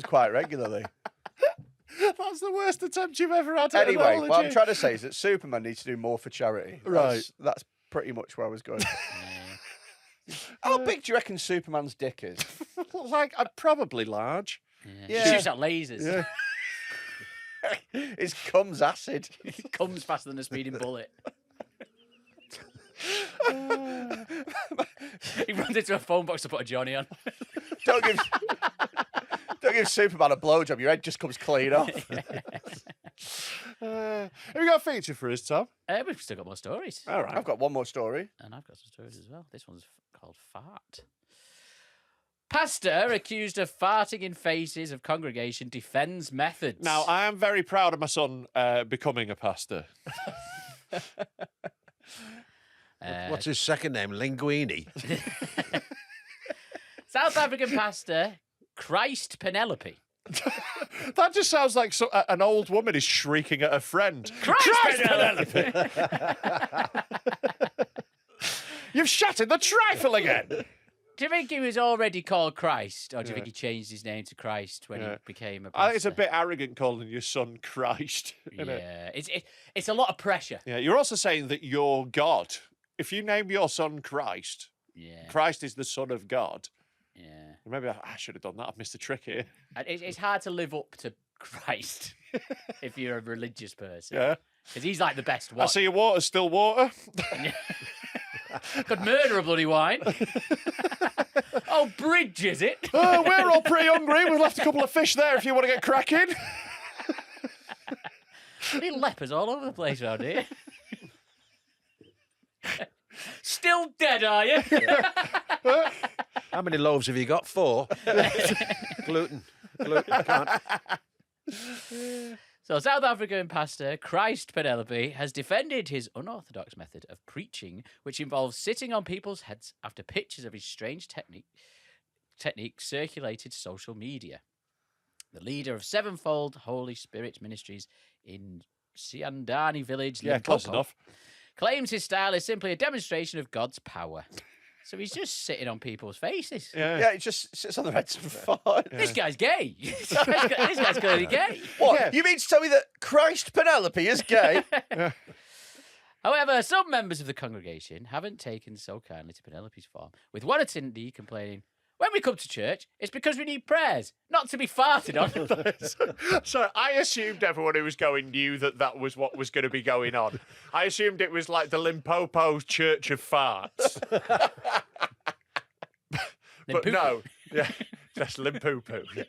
quite regularly. That's the worst attempt you've ever had at Anyway, an what I'm analogy. trying to say is that Superman needs to do more for charity. Right. That's pretty much where I was going. How big do you reckon Superman's dick is? Like, probably large. Yeah. Shoots out lasers. Yeah. His cum's acid. He comes faster than a speeding bullet. He runs into a phone box to put a Johnny on. Don't give Superman a blowjob. Your head just comes clean off. Have you got a feature for us, Tom? We've still got more stories. All right. I've got one more story. And I've got some stories as well. This one's called Fart. Pastor accused of farting in faces of congregation defends methods. Now, I am very proud of my son becoming a pastor. What's his second name? Linguini. South African pastor Christ Penelope. That just sounds like an old woman is shrieking at a friend. Christ Penelope! You've shattered the trifle again. Do you think he was already called Christ, or do you think he changed his name to Christ when he became a pastor? I think it's a bit arrogant calling your son Christ. Isn't it? Yeah, it's a lot of pressure. Yeah, you're also saying that you're God. If you name your son Christ, Yeah, Christ is the Son of God. yeah. Maybe I should have done that. I've missed a trick here. And it's hard to live up to Christ if you're a religious person. Yeah. Because he's like the best I one. see your water's still water. Could murder a bloody wine. Oh, bridge, is it? Oh, we're all pretty hungry. We've left a couple of fish there if you want to get cracking. Little lepers all over the place around here. Still dead, are you? How many loaves have you got? 4. Gluten. Can't. So, South African pastor Christ Penelope has defended his unorthodox method of preaching, which involves sitting on people's heads after pictures of his strange technique circulated social media. The leader of Sevenfold Holy Spirit Ministries in Siandani village, Yeah, close Limpopo, enough. claims his style is simply a demonstration of God's power. So he's just sitting on people's faces. Yeah, it just sits on the heads and farts. This guy's gay. This guy's clearly gay. What? Yeah. You mean to tell me that Christ Penelope is gay? However, some members of the congregation haven't taken so kindly to Penelope's form, with one attendee complaining, "When we come to church, it's because we need prayers, not to be farted on." Sorry, I assumed everyone who was going knew that was what was going to be going on. I assumed it was like the Limpopo Church of Farts. But no. Yeah, that's Limpopo, yes.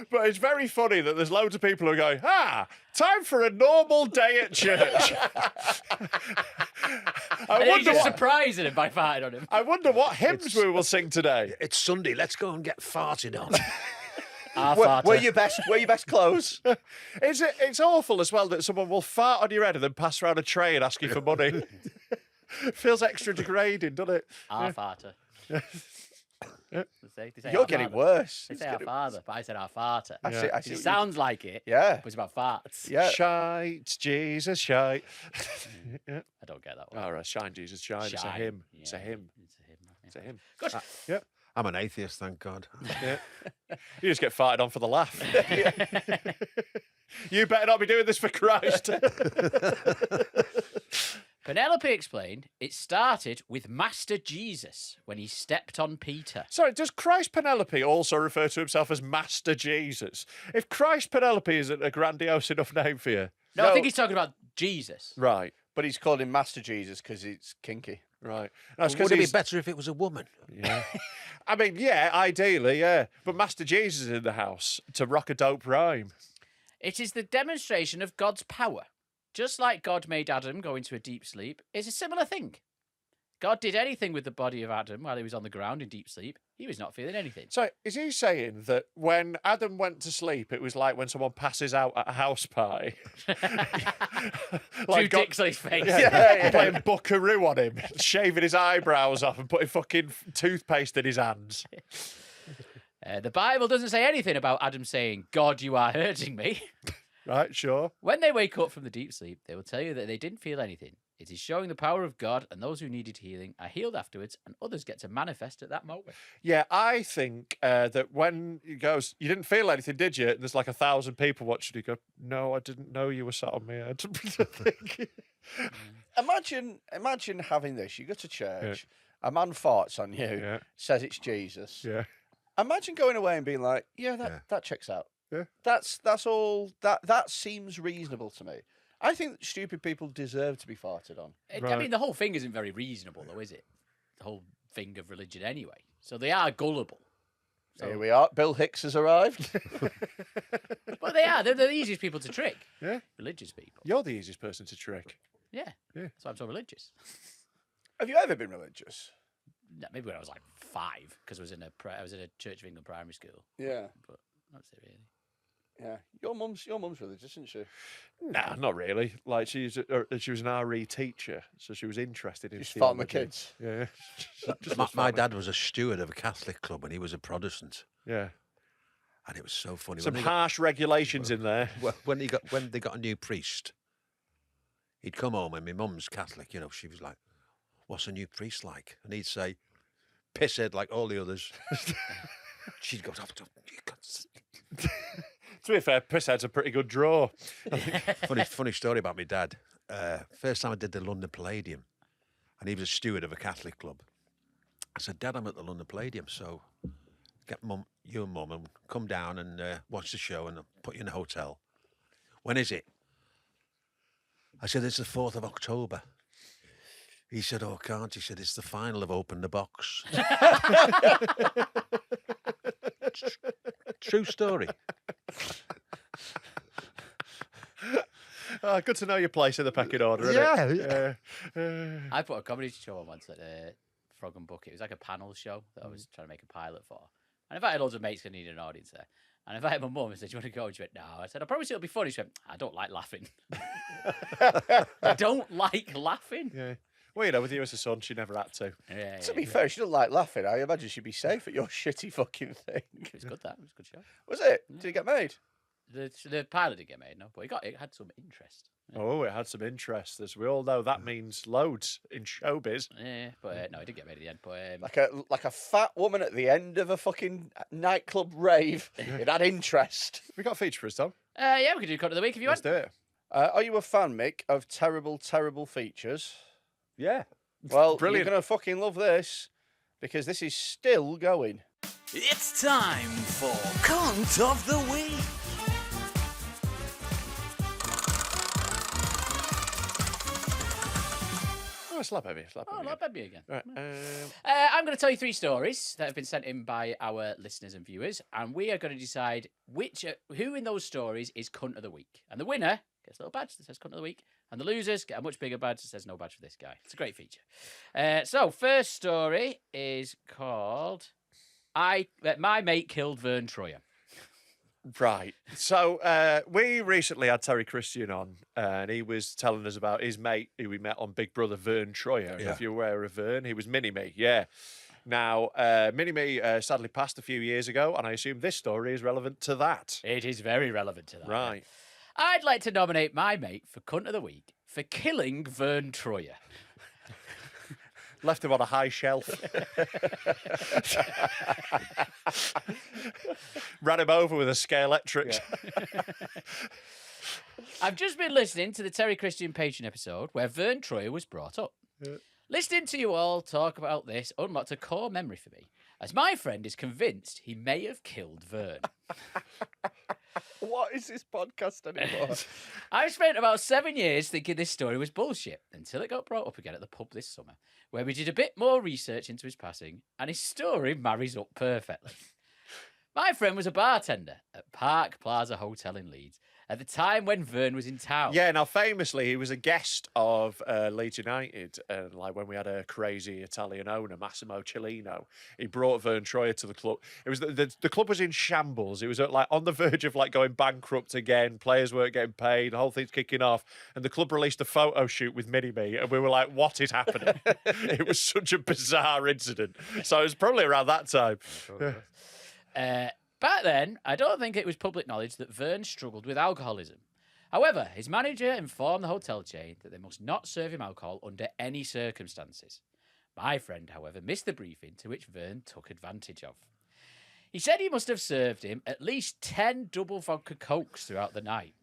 But it's very funny that there's loads of people who are going, time for a normal day at church. And he's just surprising him by farting on him. I wonder what hymns we will sing today. It's Sunday. Let's go and get farted on. Wear your best clothes. It's awful as well that someone will fart on your head and then pass around a tray and ask you for money. Feels extra degrading, doesn't it? Our farter. They say You're our getting father. worse. They say our father, but I said our farter. I see It what you- sounds like it, Yeah. but it's about farts. Yeah. Shite, Jesus, shite. I don't get that one. All right, shine, Jesus, shine. It's a Shine. hymn. Yeah, It's a hymn. It's a hymn. It's a hymn. Good. Yeah. I'm an atheist, thank God. Yeah. You just get farted on for the laugh. You better not be doing this for Christ. Penelope explained it started with Master Jesus when he stepped on Peter. Sorry, does Christ Penelope also refer to himself as Master Jesus? If Christ Penelope isn't a grandiose enough name for you. No, I think he's talking about Jesus. Right, But he's called him Master Jesus because it's kinky. right. No, it's 'cause Would it be he's- better if it was a woman? Yeah. I mean, yeah, ideally, yeah. But Master Jesus is in the house to rock a dope rhyme. It is the demonstration of God's power. Just like God made Adam go into a deep sleep, it's a similar thing. God did anything with the body of Adam while he was on the ground in deep sleep. He was not feeling anything. So is he saying that when Adam went to sleep, it was like when someone passes out at a house party? Two dicks on his face. Playing buckaroo on him, shaving his eyebrows off and putting fucking toothpaste in his hands. The Bible doesn't say anything about Adam saying, God, you are hurting me. Right, sure. When they wake up from the deep sleep, they will tell you that they didn't feel anything. It is showing the power of God, and those who needed healing are healed afterwards, and others get to manifest at that moment. Yeah, I think that when he goes, you didn't feel anything, did you? And there's like 1,000 people watching. You go, no, I didn't know you were sat on me head. Imagine having this. You go to church, a man farts on you, Yeah. says it's Jesus. Yeah. Imagine going away and being like, that checks out. Yeah. That's all. That seems reasonable to me. I think that stupid people deserve to be farted on. I Right. mean, the whole thing isn't very reasonable, though, is it? The whole thing of religion, anyway. So they are gullible. So, Here we are. Bill Hicks has arrived. but they are. They're the easiest people to trick. Yeah. Religious people. You're the easiest person to trick. Yeah. Yeah. So I'm so religious. Have you ever been religious? No, maybe when I was like 5, because I was in a Church of England primary school. Yeah. But that's it, really. Yeah. Your mum's religious, isn't she? Nah, not really. Like she was an RE teacher, so she was interested in. She's farting the theology. kids. Yeah. Just My, loves my farting. dad was a steward of a Catholic club, and he was a Protestant, Yeah. and it was so funny. Some When they got- harsh regulations in there. when they got a new priest, he'd come home, and my mum's Catholic. You know, she was like, "What's a new priest like?" And he'd say, "Pisshead like all the others." She'd go, "You can't." To be fair, Pisshead's a pretty good draw. Funny story about my dad. First time I did the London Palladium, and he was a steward of a Catholic club. I said, "Dad, I'm at the London Palladium, so get you and Mum and come down and watch the show, and I'll put you in a hotel. When is it?" I said, "It's the 4th of October." He said, "Oh, can't." He said, "It's the final of Open the Box." True story. Good to know your place in the pecking order, isn't it? I put a comedy show on once at Frog and Bucket. It was like a panel show that I was trying to make a pilot for. And I invited loads of mates who needed an audience there. And I invited my mum and said, "Do you want to go?" And she went, "No." I said, "I promise it'll be funny." She went, "I don't like laughing." I don't like laughing. Yeah. Well, you know, with you as a son, she never had to. Yeah, To be fair, she doesn't like laughing. I imagine she'd be safe at your shitty fucking thing. it was good. That it was a good show. Was it? Did it get made? The pilot didn't get made, no, but it had some interest. Oh, it had some interest. As we all know, that means loads in showbiz. Yeah, but no, it did get made at the end. But Like a fat woman at the end of a fucking nightclub rave. It had interest. We got a feature for us, Tom. yeah, we could do cut of the week if you Let's want. do it. Are you a fan, Mick, of terrible, terrible features? Yeah. Well, Brilliant. you're going to fucking love this because this is still going. It's time for Cunt of the Week. Oh, slap baby. Slap Oh, baby. not bad me again. Right. I'm going to tell you 3 stories that have been sent in by our listeners and viewers, and we are going to decide who in those stories is cunt of the week. And the winner gets a little badge that says cunt of the week, and the losers get a much bigger badge that says no badge for this guy. It's a great feature. So, first story is called My Mate Killed Verne Troyer. Right. So we recently had Terry Christian on, and he was telling us about his mate who we met on Big Brother, Verne Troyer. Yeah. If you're aware of Verne, he was Mini-Me. Yeah. Now, Mini-Me sadly passed a few years ago, and I assume this story is relevant to that. It is very relevant to that. Right. I'd like to nominate my mate for cunt of the week for killing Verne Troyer. Left him on a high shelf. Ran him over with a Scalextric. I've just been listening to the Terry Christian Patreon episode where Verne Troyer was brought up. Listening to you all talk about this unlocked a core memory for me, as my friend is convinced he may have killed Verne. What is this podcast anymore? I've spent about 7 years thinking this story was bullshit until it got brought up again at the pub this summer, where we did a bit more research into his passing, and his story marries up perfectly. My friend was a bartender at Park Plaza Hotel in Leeds at the time when Verne was in town. Yeah, now famously, he was a guest of Leeds United, and like when we had a crazy Italian owner, Massimo Cellino, he brought Verne Troyer to the club. It was the club was in shambles. It was like on the verge of like going bankrupt again. Players weren't getting paid. The whole thing's kicking off, and the club released a photo shoot with Mini-Me, and we were like, "What is happening?" It was such a bizarre incident. So it was probably around that time. Back then, I don't think it was public knowledge that Verne struggled with alcoholism. However, his manager informed the hotel chain that they must not serve him alcohol under any circumstances. My friend, however, missed the briefing, to which Verne took advantage of. He said he must have served him at least 10 double vodka cokes throughout the night,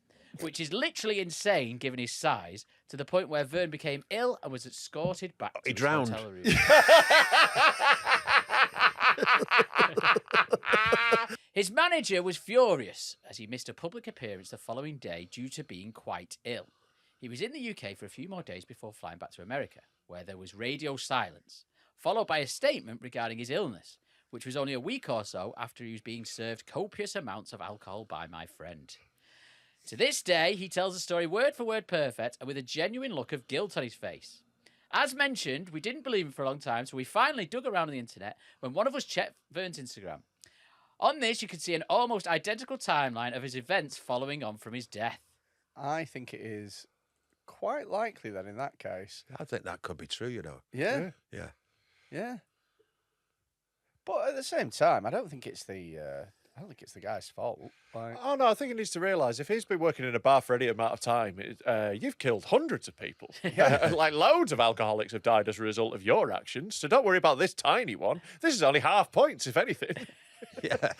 which is literally insane given his size, to the point where Verne became ill and was escorted back to He his drowned. hotel room. His manager was furious as he missed a public appearance the following day due to being quite ill. He was in the UK for a few more days before flying back to America, where there was radio silence, followed by a statement regarding his illness, which was only a week or so after he was being served copious amounts of alcohol by my friend. To this day, he tells the story word for word perfect and with a genuine look of guilt on his face. As mentioned, we didn't believe him for a long time, so we finally dug around on the internet when one of us checked Verne's Instagram. On this, you can see an almost identical timeline of his events following on from his death. I think it is quite likely then in that case. I think that could be true, you know. Yeah. Yeah. Yeah. But at the same time, I don't think it's the guy's fault. Like, Oh no, I think he needs to realise if he's been working in a bar for any amount of time, you've killed hundreds of people. Like loads of alcoholics have died as a result of your actions. So don't worry about this tiny one. This is only half points, if anything. Yeah.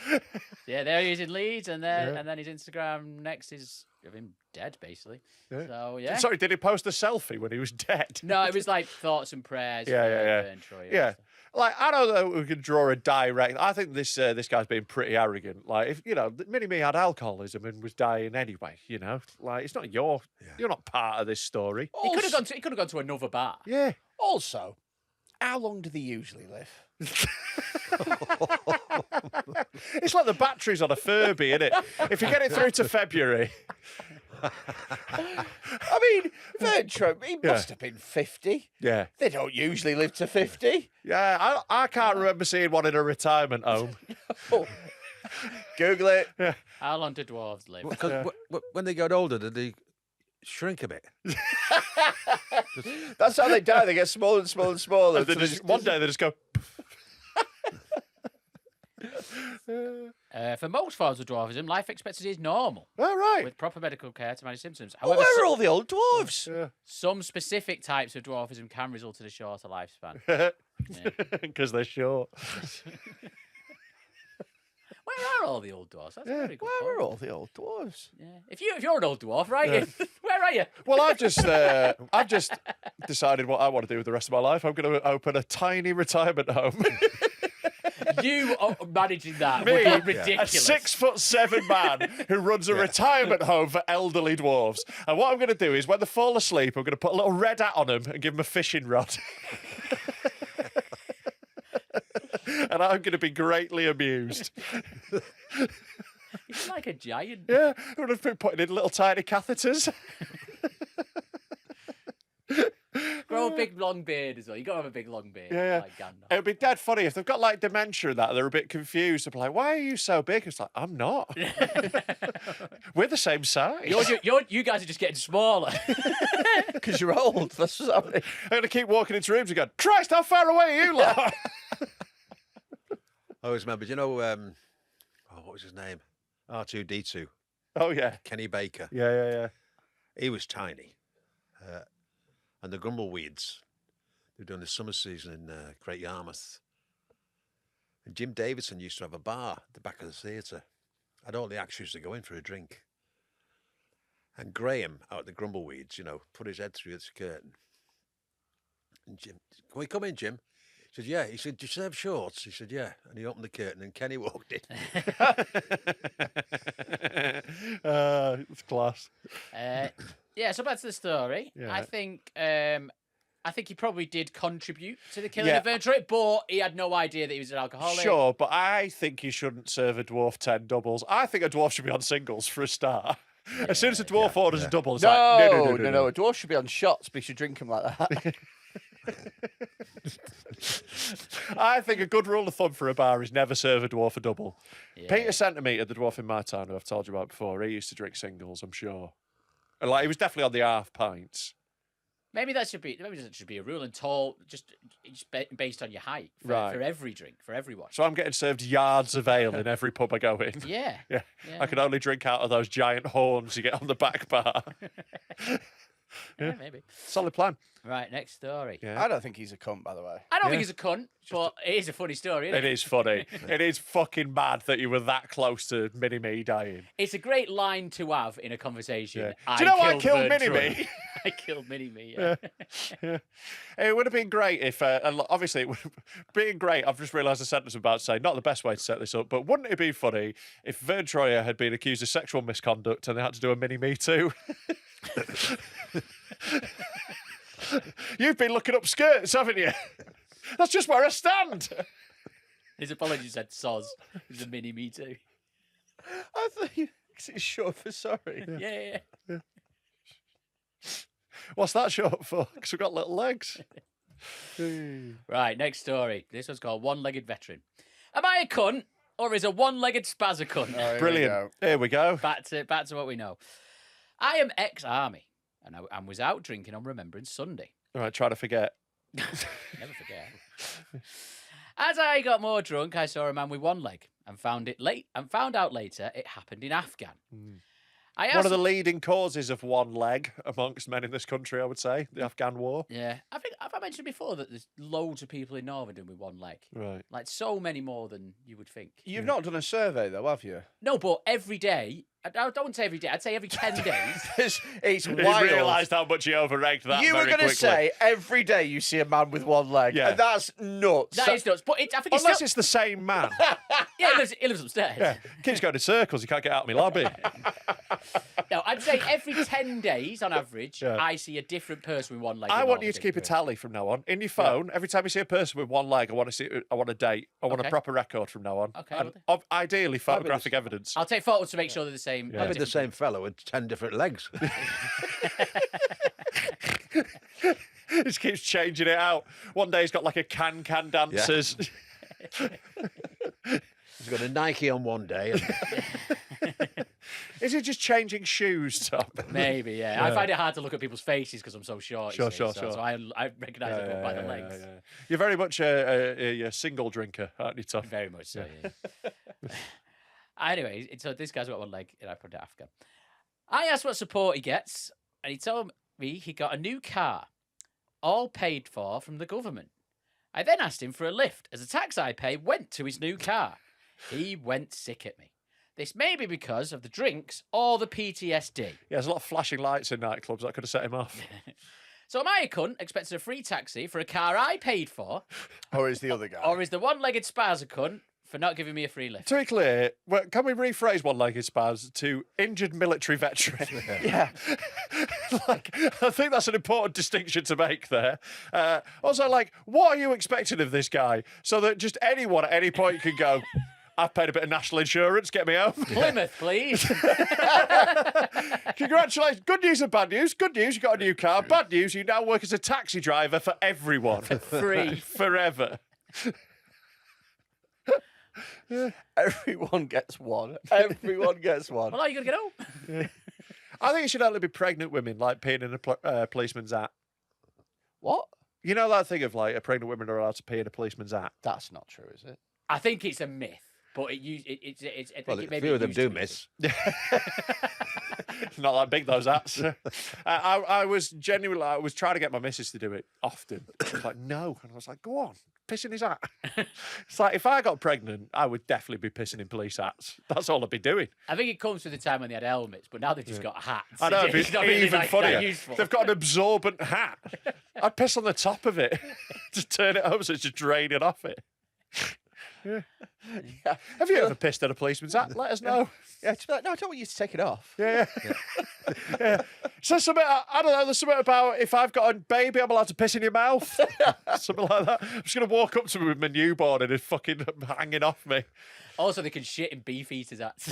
Yeah, there he is in Leeds, and then his Instagram next is of him dead, basically. Yeah. So, yeah. Sorry, did he post a selfie when he was dead? No, it was like thoughts and prayers. Yeah, for yeah, yeah. Verne Troyer. Yeah. Like, I don't know if we can draw a direct. I think this guy's being pretty arrogant. Like, if you know, Mini-Me had alcoholism and was dying anyway. You know, like it's not you're not part of this story. He could have gone to another bar. Yeah. also, how long do they usually live? It's like the batteries on a Furby, isn't it? If you get it through to February. I mean, Verne Troyer, he must have been 50. Yeah. They don't usually live to 50. Yeah, I can't remember seeing one in a retirement home. Oh. Google it. How long do dwarves live? Because when they got older, did they shrink a bit? That's how they die. They get smaller and smaller and smaller. And then one day they just go. For most forms of dwarfism, life expectancy is normal, All right. with proper medical care to manage symptoms. Well, However, where are all the old dwarves? some specific types of dwarfism can result in a shorter lifespan. Because they're short. Where are all the old dwarfs? That's a very good Where point. are all the old dwarves? Yeah. If you're an old dwarf, right? Where are you? Well, I've just decided what I want to do with the rest of my life. I'm going to open a tiny retirement home. You managing that Me, would a be ridiculous. 6'7" man who runs a retirement home for elderly dwarves. And what I'm going to do is, when they fall asleep, I'm going to put a little red hat on them and give them a fishing rod. And I'm going to be greatly amused. He's like a giant. Yeah, I'm going to be putting in little tiny catheters. Grow a big long beard as well. You got to have a big long beard. Yeah, yeah. Like Gandalf. It would be dead funny if they've got like dementia and that, they're a bit confused. They're like, why are you so big? It's like, I'm not. We're the same size. You guys are just getting smaller. Because you're old. That's what's happening. I'm going to keep walking into rooms and go, Christ, how far away are you lot? I always remember, you know, what was his name? R2D2, Oh, yeah. Kenny Baker. Yeah. He was tiny. And the Grumbleweeds, were doing the summer season in Great Yarmouth. And Jim Davidson used to have a bar at the back of the theatre. And all the actors used to go in for a drink. And Graham, out at the Grumbleweeds, put his head through the curtain. And Jim, can we come in, Jim? He said, yeah. He said, do you serve shorts? He said, yeah. And he opened the curtain and Kenny walked in. It's class. Yeah, so back to the story. Yeah. I think he probably did contribute to the killing Yeah. of Verne Troy, but he had no idea that he was an alcoholic. Sure, but I think you shouldn't serve a dwarf 10 doubles. I think a dwarf should be on singles for a start. As soon as a dwarf orders a double, it's like, no. A dwarf should be on shots, but you should drink them like that. I think a good rule of thumb for a bar is never serve a dwarf a double. Yeah. Peter Centimetre, the dwarf in my town, who I've told you about before, he used to drink singles, I'm sure. And he was definitely on the half pints. Maybe that should be a rule, and tall, just based on your height Right. for every drink, for everyone. So I'm getting served yards of ale in every pub I go in. Yeah. Yeah. Yeah. I can only drink out of those giant horns you get on the back bar. Yeah, maybe. Solid plan. Right, next story. Yeah. I don't think he's a cunt, by the way. I don't think he's a cunt, but it is a funny story, isn't It is funny. It is fucking mad that you were that close to Mini-Me dying. It's a great line to have in a conversation. Yeah. Do you know I killed Verne Mini-Me? Troy. I killed Mini-Me, yeah. Yeah. It would have been great if, obviously, it would have been great. I've just realised the sentence I'm about to say, not the best way to set this up, but wouldn't it be funny if Verne Troyer had been accused of sexual misconduct and they had to do a Mini-Me too? You've been looking up skirts, haven't you? That's just where I stand. His apology said soz. It was a Mini-Me too. I thought it's short for sorry. Yeah. What's that short for? Because we've got little legs. Right, next story. This one's called One-Legged Veteran. Am I a cunt, or is a one-legged spaz a cunt? Brilliant. Here we go. Back to what we know. I am ex-army, and I was out drinking on Remembrance Sunday. All right, try to forget. Never forget. As I got more drunk, I saw a man with one leg and found out later it happened in Afghan. I asked, One of the leading causes of one leg amongst men in this country, I would say, the Afghan War. yeah, have I mentioned before that there's loads of people in Northern with one leg? Right. Like so many more than you would think. You've not done a survey, though, have you? No, but every day. I don't say every day. I'd say every 10 days. It's He wild. realised how much he overranked that. You were going to say every day you see a man with one leg. Yeah. And that's nuts. That is nuts. But I think Unless it's the same man. yeah, he lives upstairs. Yeah. Keeps going in circles. He can't get out of my lobby. No, I'd say every 10 days on average, Yeah. I see a different person with one leg. I in want all you the to keep a different tally from now on. In your phone, every time you see a person with one leg, I want a date. I want a Okay. proper record from now on. Okay, And well ideally, photographic evidence. I'll take photos to make sure they're the same. I've been the same fellow with 10 different legs. He just keeps changing it out. One day he's got like a can dancers. He's got a Nike on one day. And Is he just changing shoes, Tom? Maybe, yeah. I find it hard to look at people's faces because I'm so short. you Sure, see, sure, so, sure. So I recognise it by the legs. You're very much a single drinker, aren't you, Tom? Very much so, yeah. Anyway, so this guy's got one leg, and I put it Afghan. I asked what support he gets, and he told me he got a new car, all paid for from the government. I then asked him for a lift, as the tax I pay went to his new car. He went sick at me. This may be because of the drinks or the PTSD. Yeah, there's a lot of flashing lights in nightclubs. That could have set him off. So am I a cunt expecting a free taxi for a car I paid for, Or is the other guy? or is the one-legged spaz a cunt for not giving me a free lift? To be clear, can we rephrase one-legged spaz to injured military veteran? Yeah. Like, I think that's an important distinction to make there. Also, like, what are you expecting of this guy? So that just anyone at any point can go, I've paid a bit of national insurance, get me home. Plymouth, please. Congratulations. Good news and bad news. Good news, you got a new car. Bad news, you now work as a taxi driver for everyone. Free. Forever. Everyone gets one. Everyone gets one. Well, are you going to get home? I think it should only be pregnant women, like peeing in a policeman's hat. What? You know that thing of like, pregnant women are allowed to pee in a policeman's hat? That's not true, is it? I think it's a myth. But it's Well, maybe a few of them used to do be miss. Not that big, those hats. I was genuinely, I was trying to get my missus to do it often. She was like, no. And I was like, go on, piss in his hat. It's like, if I got pregnant, I would definitely be pissing in police hats. That's all I'd be doing. I think it comes with the time when they had helmets, but now they've just got hats. I know, It's it's not really even that funnier. useful. They've got an absorbent hat. I'd piss on the top of it. Just turn it over so it's just draining off it. Yeah. Have you ever pissed at a policeman's hat? Let us know. Yeah, just be like, no, I don't want you to take it off. Yeah. Yeah. So something, I don't know, there's something about if I've got a baby, I'm allowed to piss in your mouth. Something like that. I'm just going to walk up to him with my newborn and it's fucking hanging off me. Also, they can shit in Beefeater's hats.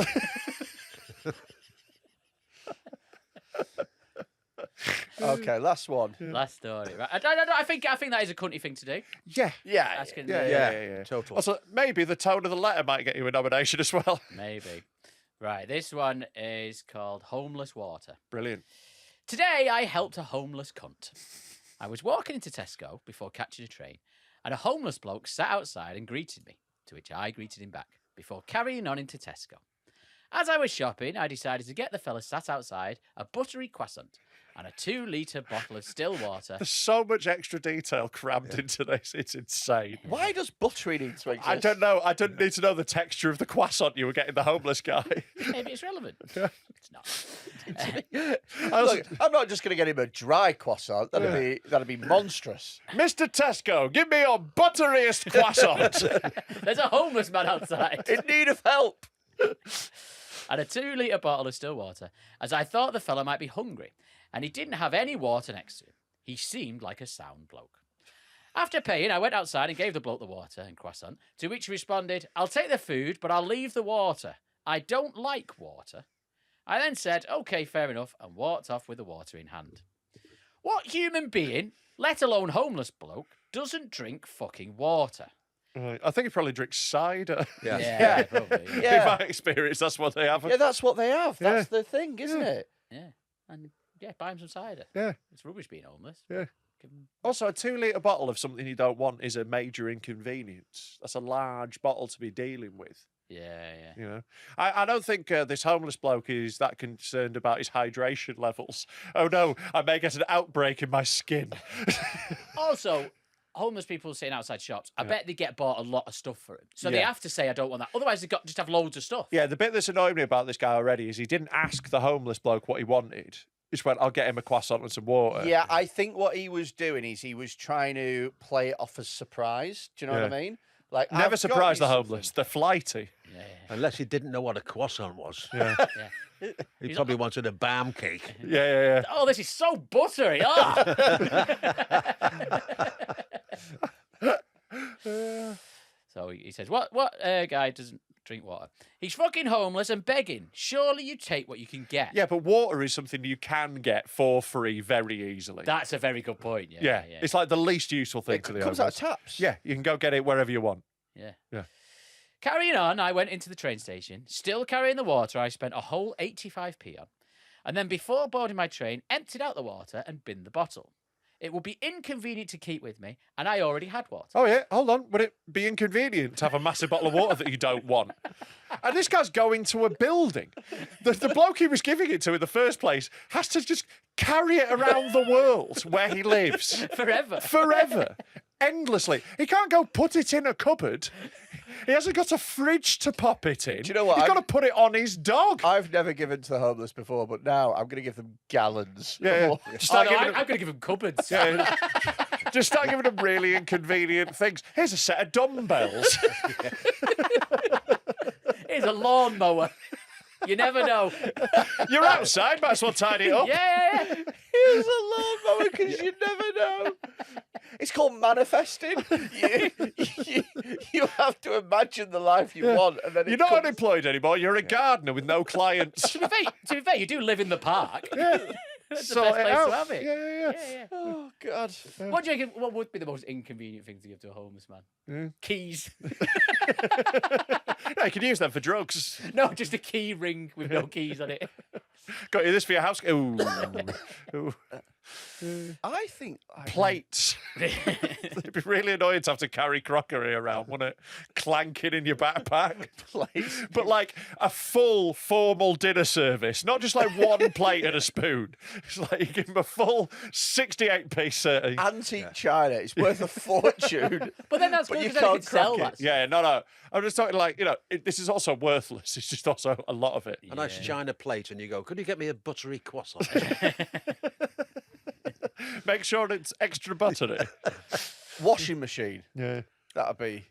Okay, last one. Last story. Right. I think that is a cunty thing to do. Yeah. Yeah. Asking Yeah. Totally. Also, maybe the tone of the letter might get you a nomination as well. Maybe. Right, this one is called Homeless Water. Brilliant. Today, I helped a homeless cunt. I was walking into Tesco before catching a train, and a homeless bloke sat outside and greeted me, to which I greeted him back, before carrying on into Tesco. As I was shopping, I decided to get the fella sat outside a buttery croissant and a 2-litre bottle of still water. There's so much extra detail crammed into this. It's insane. Why does buttery need to exist? I don't know. I don't need to know the texture of the croissant you were getting the homeless guy. Maybe it's relevant. It's not. Look, I'm not just going to get him a dry croissant. That'd be monstrous. Mr. Tesco, give me your butteriest croissant. There's a homeless man outside. In need of help. And a 2-litre bottle of still water, as I thought the fella might be hungry, and he didn't have any water next to him. He seemed like a sound bloke. After paying, I went outside and gave the bloke the water and croissant, to which he responded, I'll take the food, but I'll leave the water. I don't like water. I then said, OK, fair enough, and walked off with the water in hand. What human being, let alone homeless bloke, doesn't drink fucking water? Right. I think he probably drinks cider. Yeah, probably. Yeah. In my experience, that's what they have. Yeah, that's what they have. Yeah. That's the thing, isn't it? Yeah. And yeah, buy him some cider. Yeah. It's rubbish being homeless. Yeah. Give 'em- Also, a 2-litre bottle of something you don't want is a major inconvenience. That's a large bottle to be dealing with. Yeah. You know, I don't think this homeless bloke is that concerned about his hydration levels. Oh no, I may get an outbreak in my skin. Also, homeless people sitting outside shops, I bet they get bought a lot of stuff for them. So they have to say, I don't want that. Otherwise, they've got just have loads of stuff. Yeah, the bit that's annoyed me about this guy already is he didn't ask the homeless bloke what he wanted. He just went, I'll get him a croissant and some water. Yeah, I think what he was doing is he was trying to play it off as surprise. Do you know what I mean? Like, Never I've got surprise you the homeless. They're flighty. Yeah. Unless he didn't know what a croissant was. Yeah. He probably wanted a balm cake. Yeah. Oh, this is so buttery. Oh. So he says, what guy doesn't drink water? He's fucking homeless and begging. Surely you take what you can get. Yeah, but water is something you can get for free very easily. That's a very good point. Yeah. It's like the least useful thing It to the comes out of homeless. taps. Yeah, you can go get it wherever you want. Yeah. Carrying on, I went into the train station, still carrying the water I spent a whole 85p on. And then before boarding my train, emptied out the water and binned the bottle. It would be inconvenient to keep with me, and I already had water. Oh, yeah, hold on. Would it be inconvenient to have a massive bottle of water that you don't want? And this guy's going to a building. The bloke he was giving it to in the first place has to just carry it around the world where he lives. Forever. Endlessly. He can't go put it in a cupboard. He hasn't got a fridge to pop it in. Do you know what? He's got to put it on his dog. I've never given to the homeless before, but now I'm going to give them gallons. Yeah. of water. Just I'm start giving going to give him cupboards. Yeah. Just start giving them really inconvenient things. Here's a set of dumbbells. Here's a lawnmower. You never know. You're outside, might as well tidy it up. Yeah. Here's a lawnmower because you never know. It's called manifesting. You have to imagine the life you want, and then You're not unemployed anymore. You're a gardener with no clients. To be fair, you do live in the park. Yeah. That's the Sort best it place out. to have it. Yeah. Oh God! What do you reckon? What would be the most inconvenient thing to give to a homeless man? Keys. No, you can use them for drugs. No, just a key ring with no keys on it. Got you this for your house. Ooh. Ooh. I think Plates. It'd be really annoying to have to carry crockery around, wouldn't it? Clanking in your backpack. plates. But like a full formal dinner service, not just like one plate and a spoon. It's like you give them a full 68p serving. Antique china. It's worth a fortune. But then that's But good you because then you can't can sell crack that. it. Yeah, no. I'm just talking like, this is also worthless. It's just also a lot of it. A nice china plate, and you go, could you get me a buttery croissant? Make sure it's extra buttery. Washing machine. Yeah. That'd be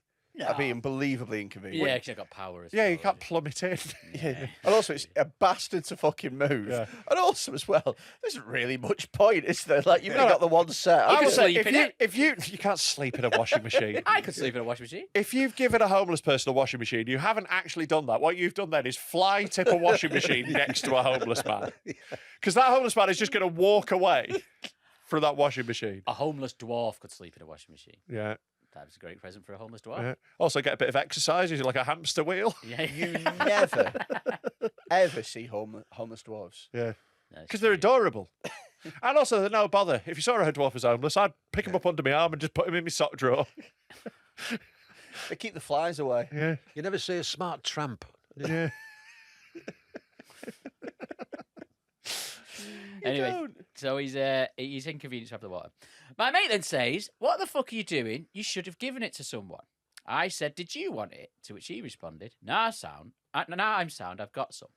unbelievably inconvenient. Yeah, because I've got power as Yeah, well. you can't plumb it in. Yeah. And also, it's a bastard to fucking move. Yeah. And also, as well, there isn't really much point, is there? Like, you've only got the one set. I can would say sleep in it. if you can't sleep in a washing machine. I could sleep in a washing machine. If you've given a homeless person a washing machine, you haven't actually done that. What you've done then is fly tip a washing machine next to a homeless man. Because that homeless man is just going to walk away from that washing machine. A homeless dwarf could sleep in a washing machine. Yeah. That was a great present for a homeless dwarf. Yeah. Also get a bit of exercise. Is it like a hamster wheel? Yeah. You never, ever see homeless dwarves. Yeah. That's Because they're true. adorable. And also they're no bother. If you saw a dwarf as homeless, I'd pick him up under my arm and just put him in my sock drawer. They keep the flies away. Yeah. You never see a smart tramp. Yeah. Anyway, so he's inconvenienced to have the water. My mate then says, "What the fuck are you doing? You should have given it to someone." I said, "Did you want it?" To which he responded, Now I'm sound. I've got some."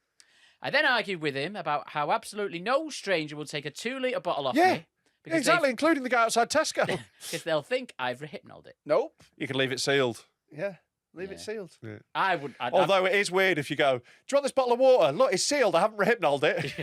I then argued with him about how absolutely no stranger will take a 2-litre bottle off Yeah. me because Exactly, including the guy outside Tesco. because they'll think I've rehypnoled it. Nope. You can leave it sealed. Yeah. Leave it Yeah. sealed. I would. I'd, Although it is weird if you go, do you want this bottle of water? Look, it's sealed. I haven't rehypnoled it.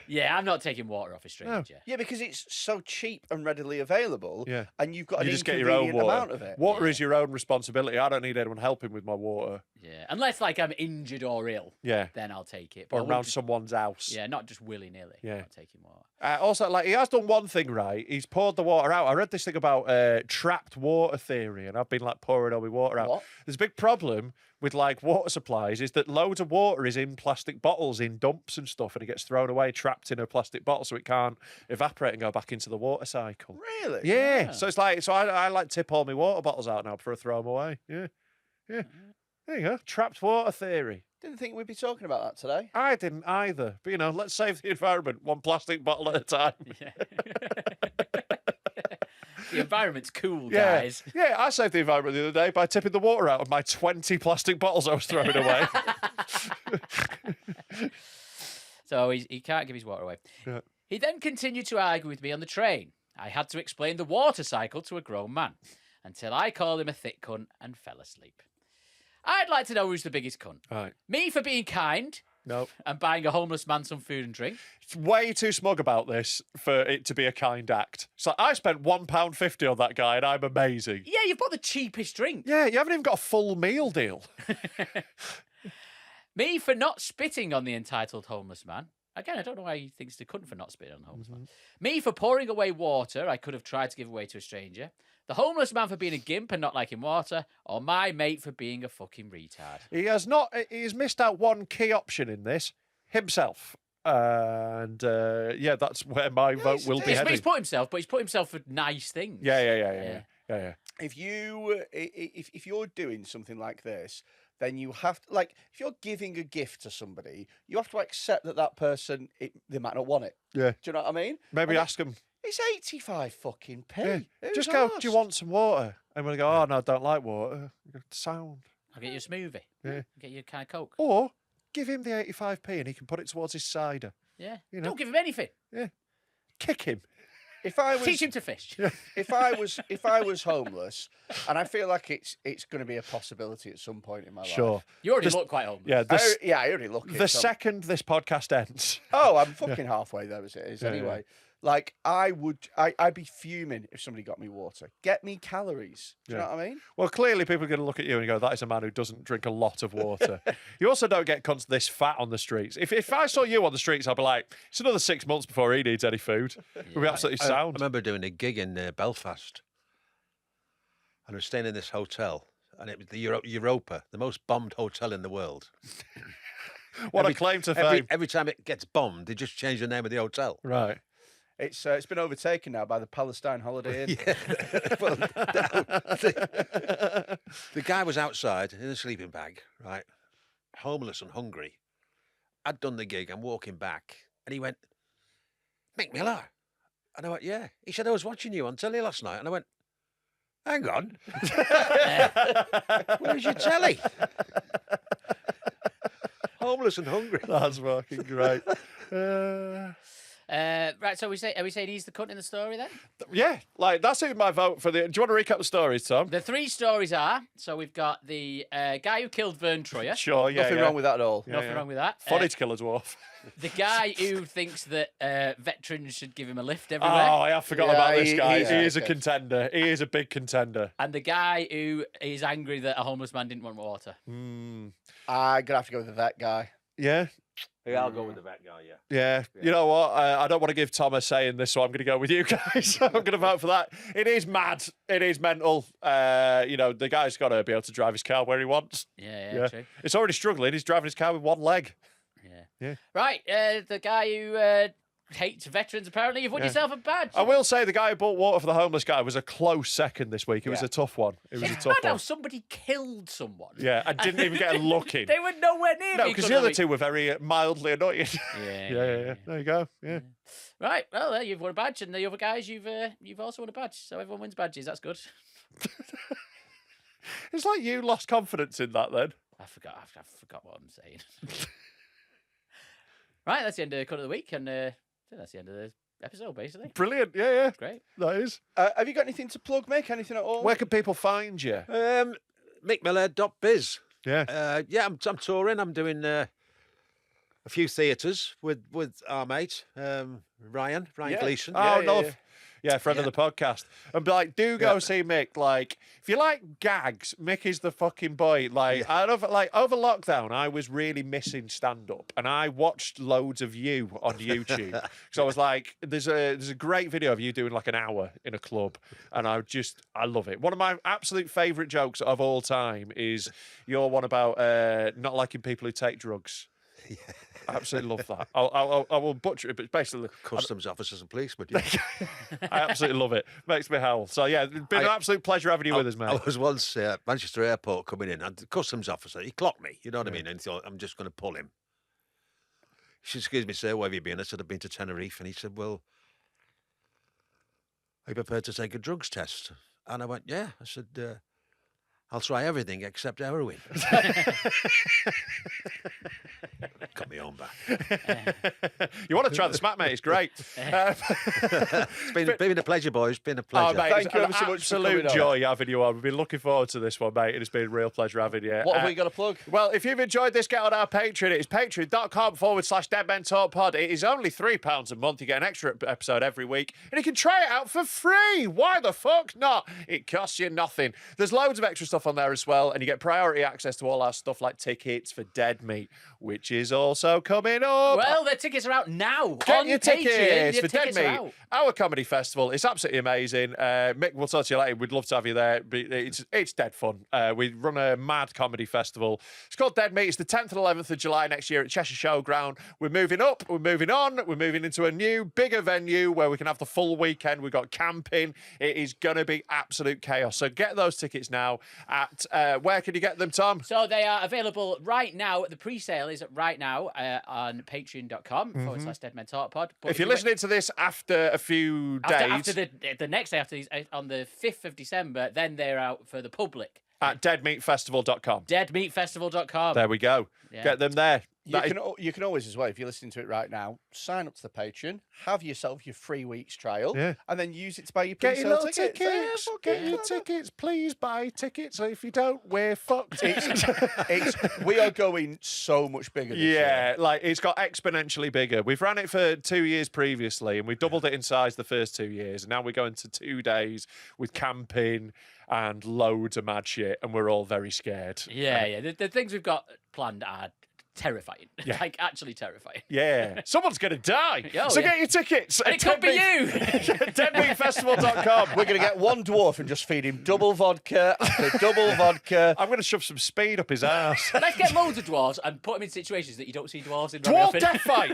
yeah, I'm not taking water off a stranger. Yeah, because it's so cheap and readily available. Yeah. And you've got You an just get your own inconvenient water. amount of it. Water is your own responsibility. I don't need anyone helping with my water. Yeah, unless like I'm injured or ill, Yeah. then I'll take it. Or I wouldn't around just- someone's house. Yeah, not just willy nilly. Yeah. Not taking water. Also, like he has done one thing right. He's poured the water out. I read this thing about trapped water theory, and I've been like pouring all my water out. What? There's a big problem with like water supplies is that loads of water is in plastic bottles in dumps and stuff, and it gets thrown away trapped in a plastic bottle, so it can't evaporate and go back into the water cycle. Really? Yeah. So it's like I like tip all my water bottles out now before I throw them away. Yeah. Yeah. There you go. Trapped water theory. Didn't think we'd be talking about that today. I didn't either. But, let's save the environment one plastic bottle at a time. Yeah. The environment's cool, Yeah. guys. Yeah, I saved the environment the other day by tipping the water out of my 20 plastic bottles I was throwing away. So he can't give his water away. Yeah. He then continued to argue with me on the train. I had to explain the water cycle to a grown man until I called him a thick cunt and fell asleep. I'd like to know who's the biggest cunt. Right. Me for being kind No. and buying a homeless man some food and drink. It's way too smug about this for it to be a kind act. It's like, I spent £1.50 on that guy and I'm amazing. Yeah, you've bought the cheapest drink. Yeah, you haven't even got a full meal deal. Me for not spitting on the entitled homeless man. Again, I don't know why he thinks the cunt for not spitting on the homeless man. Me for pouring away water I could have tried to give away to a stranger. The homeless man for being a gimp and not liking water. Or my mate for being a fucking retard. He's missed out one key option in this, himself. And that's where my vote will be He's heading. put himself, but he's put himself for nice things. Yeah. If you're doing something like this, then you have to, like, if you're giving a gift to somebody, you have to accept that person, they might not want it. Yeah. Do you know what I mean? Maybe And ask him. It's 85 fucking p. Yeah. Who's Just go, do you asked? want some water? And we'll go, oh, no, I don't like water. You go, sound. I'll get you a smoothie. Yeah. I'll get you a can of Coke. Or give him the 85p and he can put it towards his cider. Yeah. You know. Don't give him anything. Kick him. If I was Teach him to fish. if I was homeless, and I feel like it's going to be a possibility at some point in my life. You already This- look quite homeless. Yeah, I already look it. the so- second this podcast ends. Oh, I'm fucking halfway there as it is. Yeah, Anyway, like I'd be fuming if somebody got me water. Get me calories. Do you know what I mean? Well, clearly people are going to look at you and go, that is a man who doesn't drink a lot of water. You also don't get cunts this fat on the streets. If I saw you on the streets, I'd be like, it's another 6 months before he needs any food. We'll be absolutely I sound. remember doing a gig in Belfast, and I was staying in this hotel, and it was the Europa, the most bombed hotel in the world. What a claim to fame. Every time it gets bombed, they just change the name of the hotel. Right. It's been overtaken now by the Palestine Holiday Inn. Yeah. Well, the guy was outside in a sleeping bag, right? Homeless and hungry. I'd done the gig. I'm walking back, and he went, "Mick Miller." And I went, "Yeah." He said, "I was watching you on telly last night." And I went, "Hang on. Where's your telly?" Homeless and hungry. That's fucking great. Right, so are we saying he's the cunt in the story then? Yeah, like that's who my vote for the. Do you want to recap the stories, Tom? The three stories are, so we've got the guy who killed Verne Troyer. Sure, yeah. Nothing wrong with that at all. Nothing wrong with that. Funny to kill a dwarf. The guy who thinks that veterans should give him a lift everywhere. Oh, I forgot Yeah, about this guy. he's He is a okay. contender. He is a big contender. And the guy who is angry that a homeless man didn't want water. Mm, I'm gonna have to go with that guy. yeah, Yeah, I'll go with the vet guy, yeah. yeah. You know what? I don't want to give Tom a say in this, so I'm going to go with you guys. I'm going to vote for that. It is mad. It is mental. The guy's got to be able to drive his car where he wants. Yeah, true. It's already struggling. He's driving his car with one leg. Yeah. Yeah. Right, the guy who hates veterans, apparently, you've won yourself a badge. I will say the guy who bought water for the homeless guy was a close second this week. It was Yeah. a tough one. It was a It's tough mad how one. somebody killed someone. Yeah, and didn't even get a look in. They were nowhere near No, me. because the other two were very mildly annoying. Yeah, yeah. There you go. Yeah. Right, well, there you've won a badge, and the other guys, you've also won a badge. So everyone wins badges. That's good. It's like you lost confidence in that then. I forgot what I'm saying. Right, that's the end of Cut of the Week, and I think that's the end of the episode, basically. Brilliant. Yeah. Great. That is. Have you got anything to plug, Mick? Anything at all? Where can people find you? MickMiller.biz. Yeah. I'm touring. I'm doing a few theatres with our mate, Ryan Yeah. Gleason. Oh, no. yeah. Yeah, friend of the podcast. And be like, do go see Mick. Like, if you like gags, Mick is the fucking boy. Like, over lockdown, I was really missing stand-up, and I watched loads of you on YouTube. So I was like, there's a great video of you doing like an hour in a club, and I love it. One of my absolute favourite jokes of all time is your one about not liking people who take drugs. I absolutely love that. I will butcher it, but it's basically Customs officers and policemen. I absolutely love it. Makes me howl. So yeah, it's been an absolute pleasure having you with us, mate. I was once at Manchester Airport coming in, and the customs officer, he clocked me, you know what I mean? And he thought, I'm just going to pull him. He said, "Excuse me, sir, where have you been?" I said, "I've been to Tenerife." And he said, "Well, are you prepared to take a drugs test?" And I went, "Yeah." I said, "I'll try everything except heroin." Got me on back. You want to try the smack, mate? It's great. It's been a pleasure, boys. It's been a Oh, pleasure. mate, Thank it's you an ever so much for absolute coming on. joy having you on. We've been looking forward to this one, mate, and it's been a real pleasure having you. What have we got to plug? Well, if you've enjoyed this, get on our Patreon. It's patreon.com/Dead Men Talk Pod. It is only £3 a month. You get an extra episode every week, and you can try it out for free. Why the fuck not? It costs you nothing. There's loads of extra stuff on there as well, and you get priority access to all our stuff like tickets for Dead Meat, which is also coming up. Well, the tickets are out now. Get on your Patreon. tickets Your for Dead tickets are Meat, out. our comedy festival. It's absolutely amazing. Mick, we'll talk to you later. We'd love to have you there. It's dead fun. We run a mad comedy festival. It's called Dead Meat. It's the 10th and 11th of July next year at Cheshire Showground. We're moving up. We're moving on. We're moving into a new, bigger venue where we can have the full weekend. We've got camping. It is going to be absolute chaos. So get those tickets now at, where can you get them, Tom? So they are available right now. The pre-sale is right now on patreon.com/Dead Men Talk Pod. But If you're listening to this after a few days, after the next day after these, on the 5th of December, then they're out for the public. at deadmeatfestival.com. Deadmeatfestival.com. There we go. Yeah. Get them there. You can always as well, if you're listening to it right now, sign up to the Patreon, have yourself your 3 weeks trial, Yeah. and then use it to buy your Get pre-sale your little tickets. tickets. Yeah, Get fucking your clever. tickets. Please buy tickets. If you don't, we're fucked. We are going so much bigger this Yeah, year. like it's got exponentially bigger. We've ran it for 2 years previously, and we doubled it in size the first 2 years. And now we're going to 2 days with camping and loads of mad shit, and we're all very scared. Yeah. The things we've got planned are terrifying. Yeah. Like, actually terrifying. Yeah. Someone's going to die. Oh, So yeah. get your tickets. And it could be you. Deadbeatfestival.com. We're going to get one dwarf and just feed him double vodka after double vodka. I'm going to shove some speed up his ass. Let's get loads of dwarves and put them in situations that you don't see dwarves in. very Dwarf often. death fight.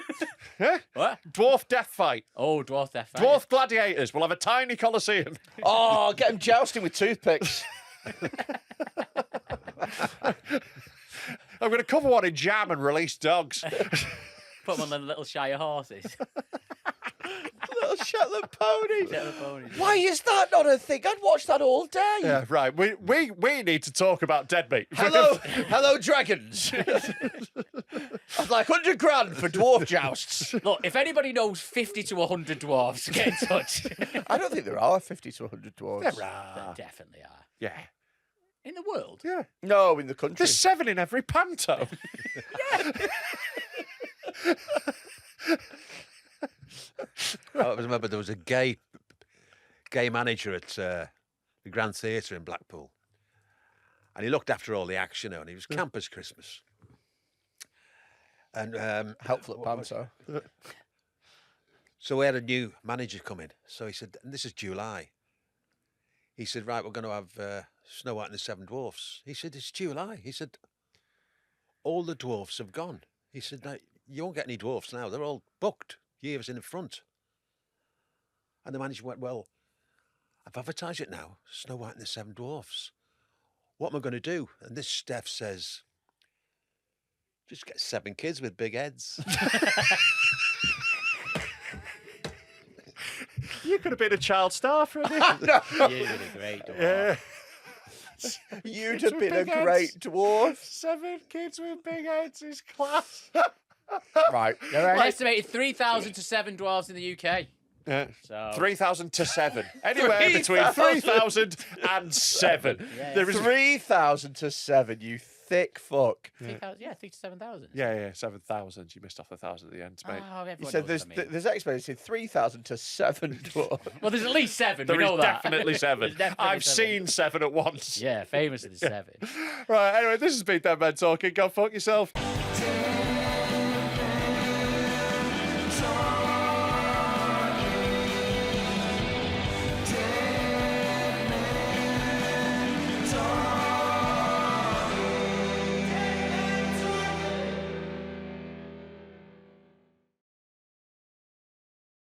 Huh? What? Dwarf death fight. Oh, dwarf death fight. Dwarf gladiators. We'll have a tiny coliseum. Oh, get him jousting with toothpicks. I'm going to cover one in jam and release dogs. Put them on the little Shire horses. Little Shetland ponies. Shetland ponies. Why is that not a thing? I'd watch that all day. Yeah, right. We need to talk about Deadbeat. Hello, dragons. I'd like 100 grand for dwarf jousts. Look, if anybody knows 50 to 100 dwarves, get in touch. I don't think there are 50 to 100 dwarves. There are. There definitely are. Yeah. In the world? Yeah. No, in the country. There's 7 in every panto. I remember there was a gay manager at the Grand Theatre in Blackpool, and he looked after all the action, and he was camp as Christmas. And helpful at Panto. so we had a new manager come in. So he said, and this is July. He said, right, we're going to have Snow White and the Seven Dwarfs. He said, it's July. He said, all the dwarfs have gone. He said, no, you won't get any dwarfs now. They're all booked years in front. And the manager went, well, I've advertised it now, Snow White and the Seven Dwarfs. What am I going to do? And this Steph says, just get 7 kids with big heads. You could have been a child star for a bit. You did a great dwarf. Yeah. You'd have with been a big heads. great dwarf. 7 kids with big heads is class. Right. There are an estimated 3,000 to 7 dwarves in the UK. Yeah. So 3,000 to 7. Anywhere between 3,000 and 7. Yeah. There is 3,000 to 7, you thick fuck. 3,000, yeah, 3 to 7,000. Yeah, 7,000. You missed off 1,000 at the end, mate. Oh, everyone You said knows what I mean. there's experts in 3,000 to 7 dwarves. Well, there's at least 7. There we is know that. definitely 7. There's definitely I've 7. seen 7 at once. Yeah, famously 7. Right, anyway, this has been Dead Men Talking. Go fuck yourself.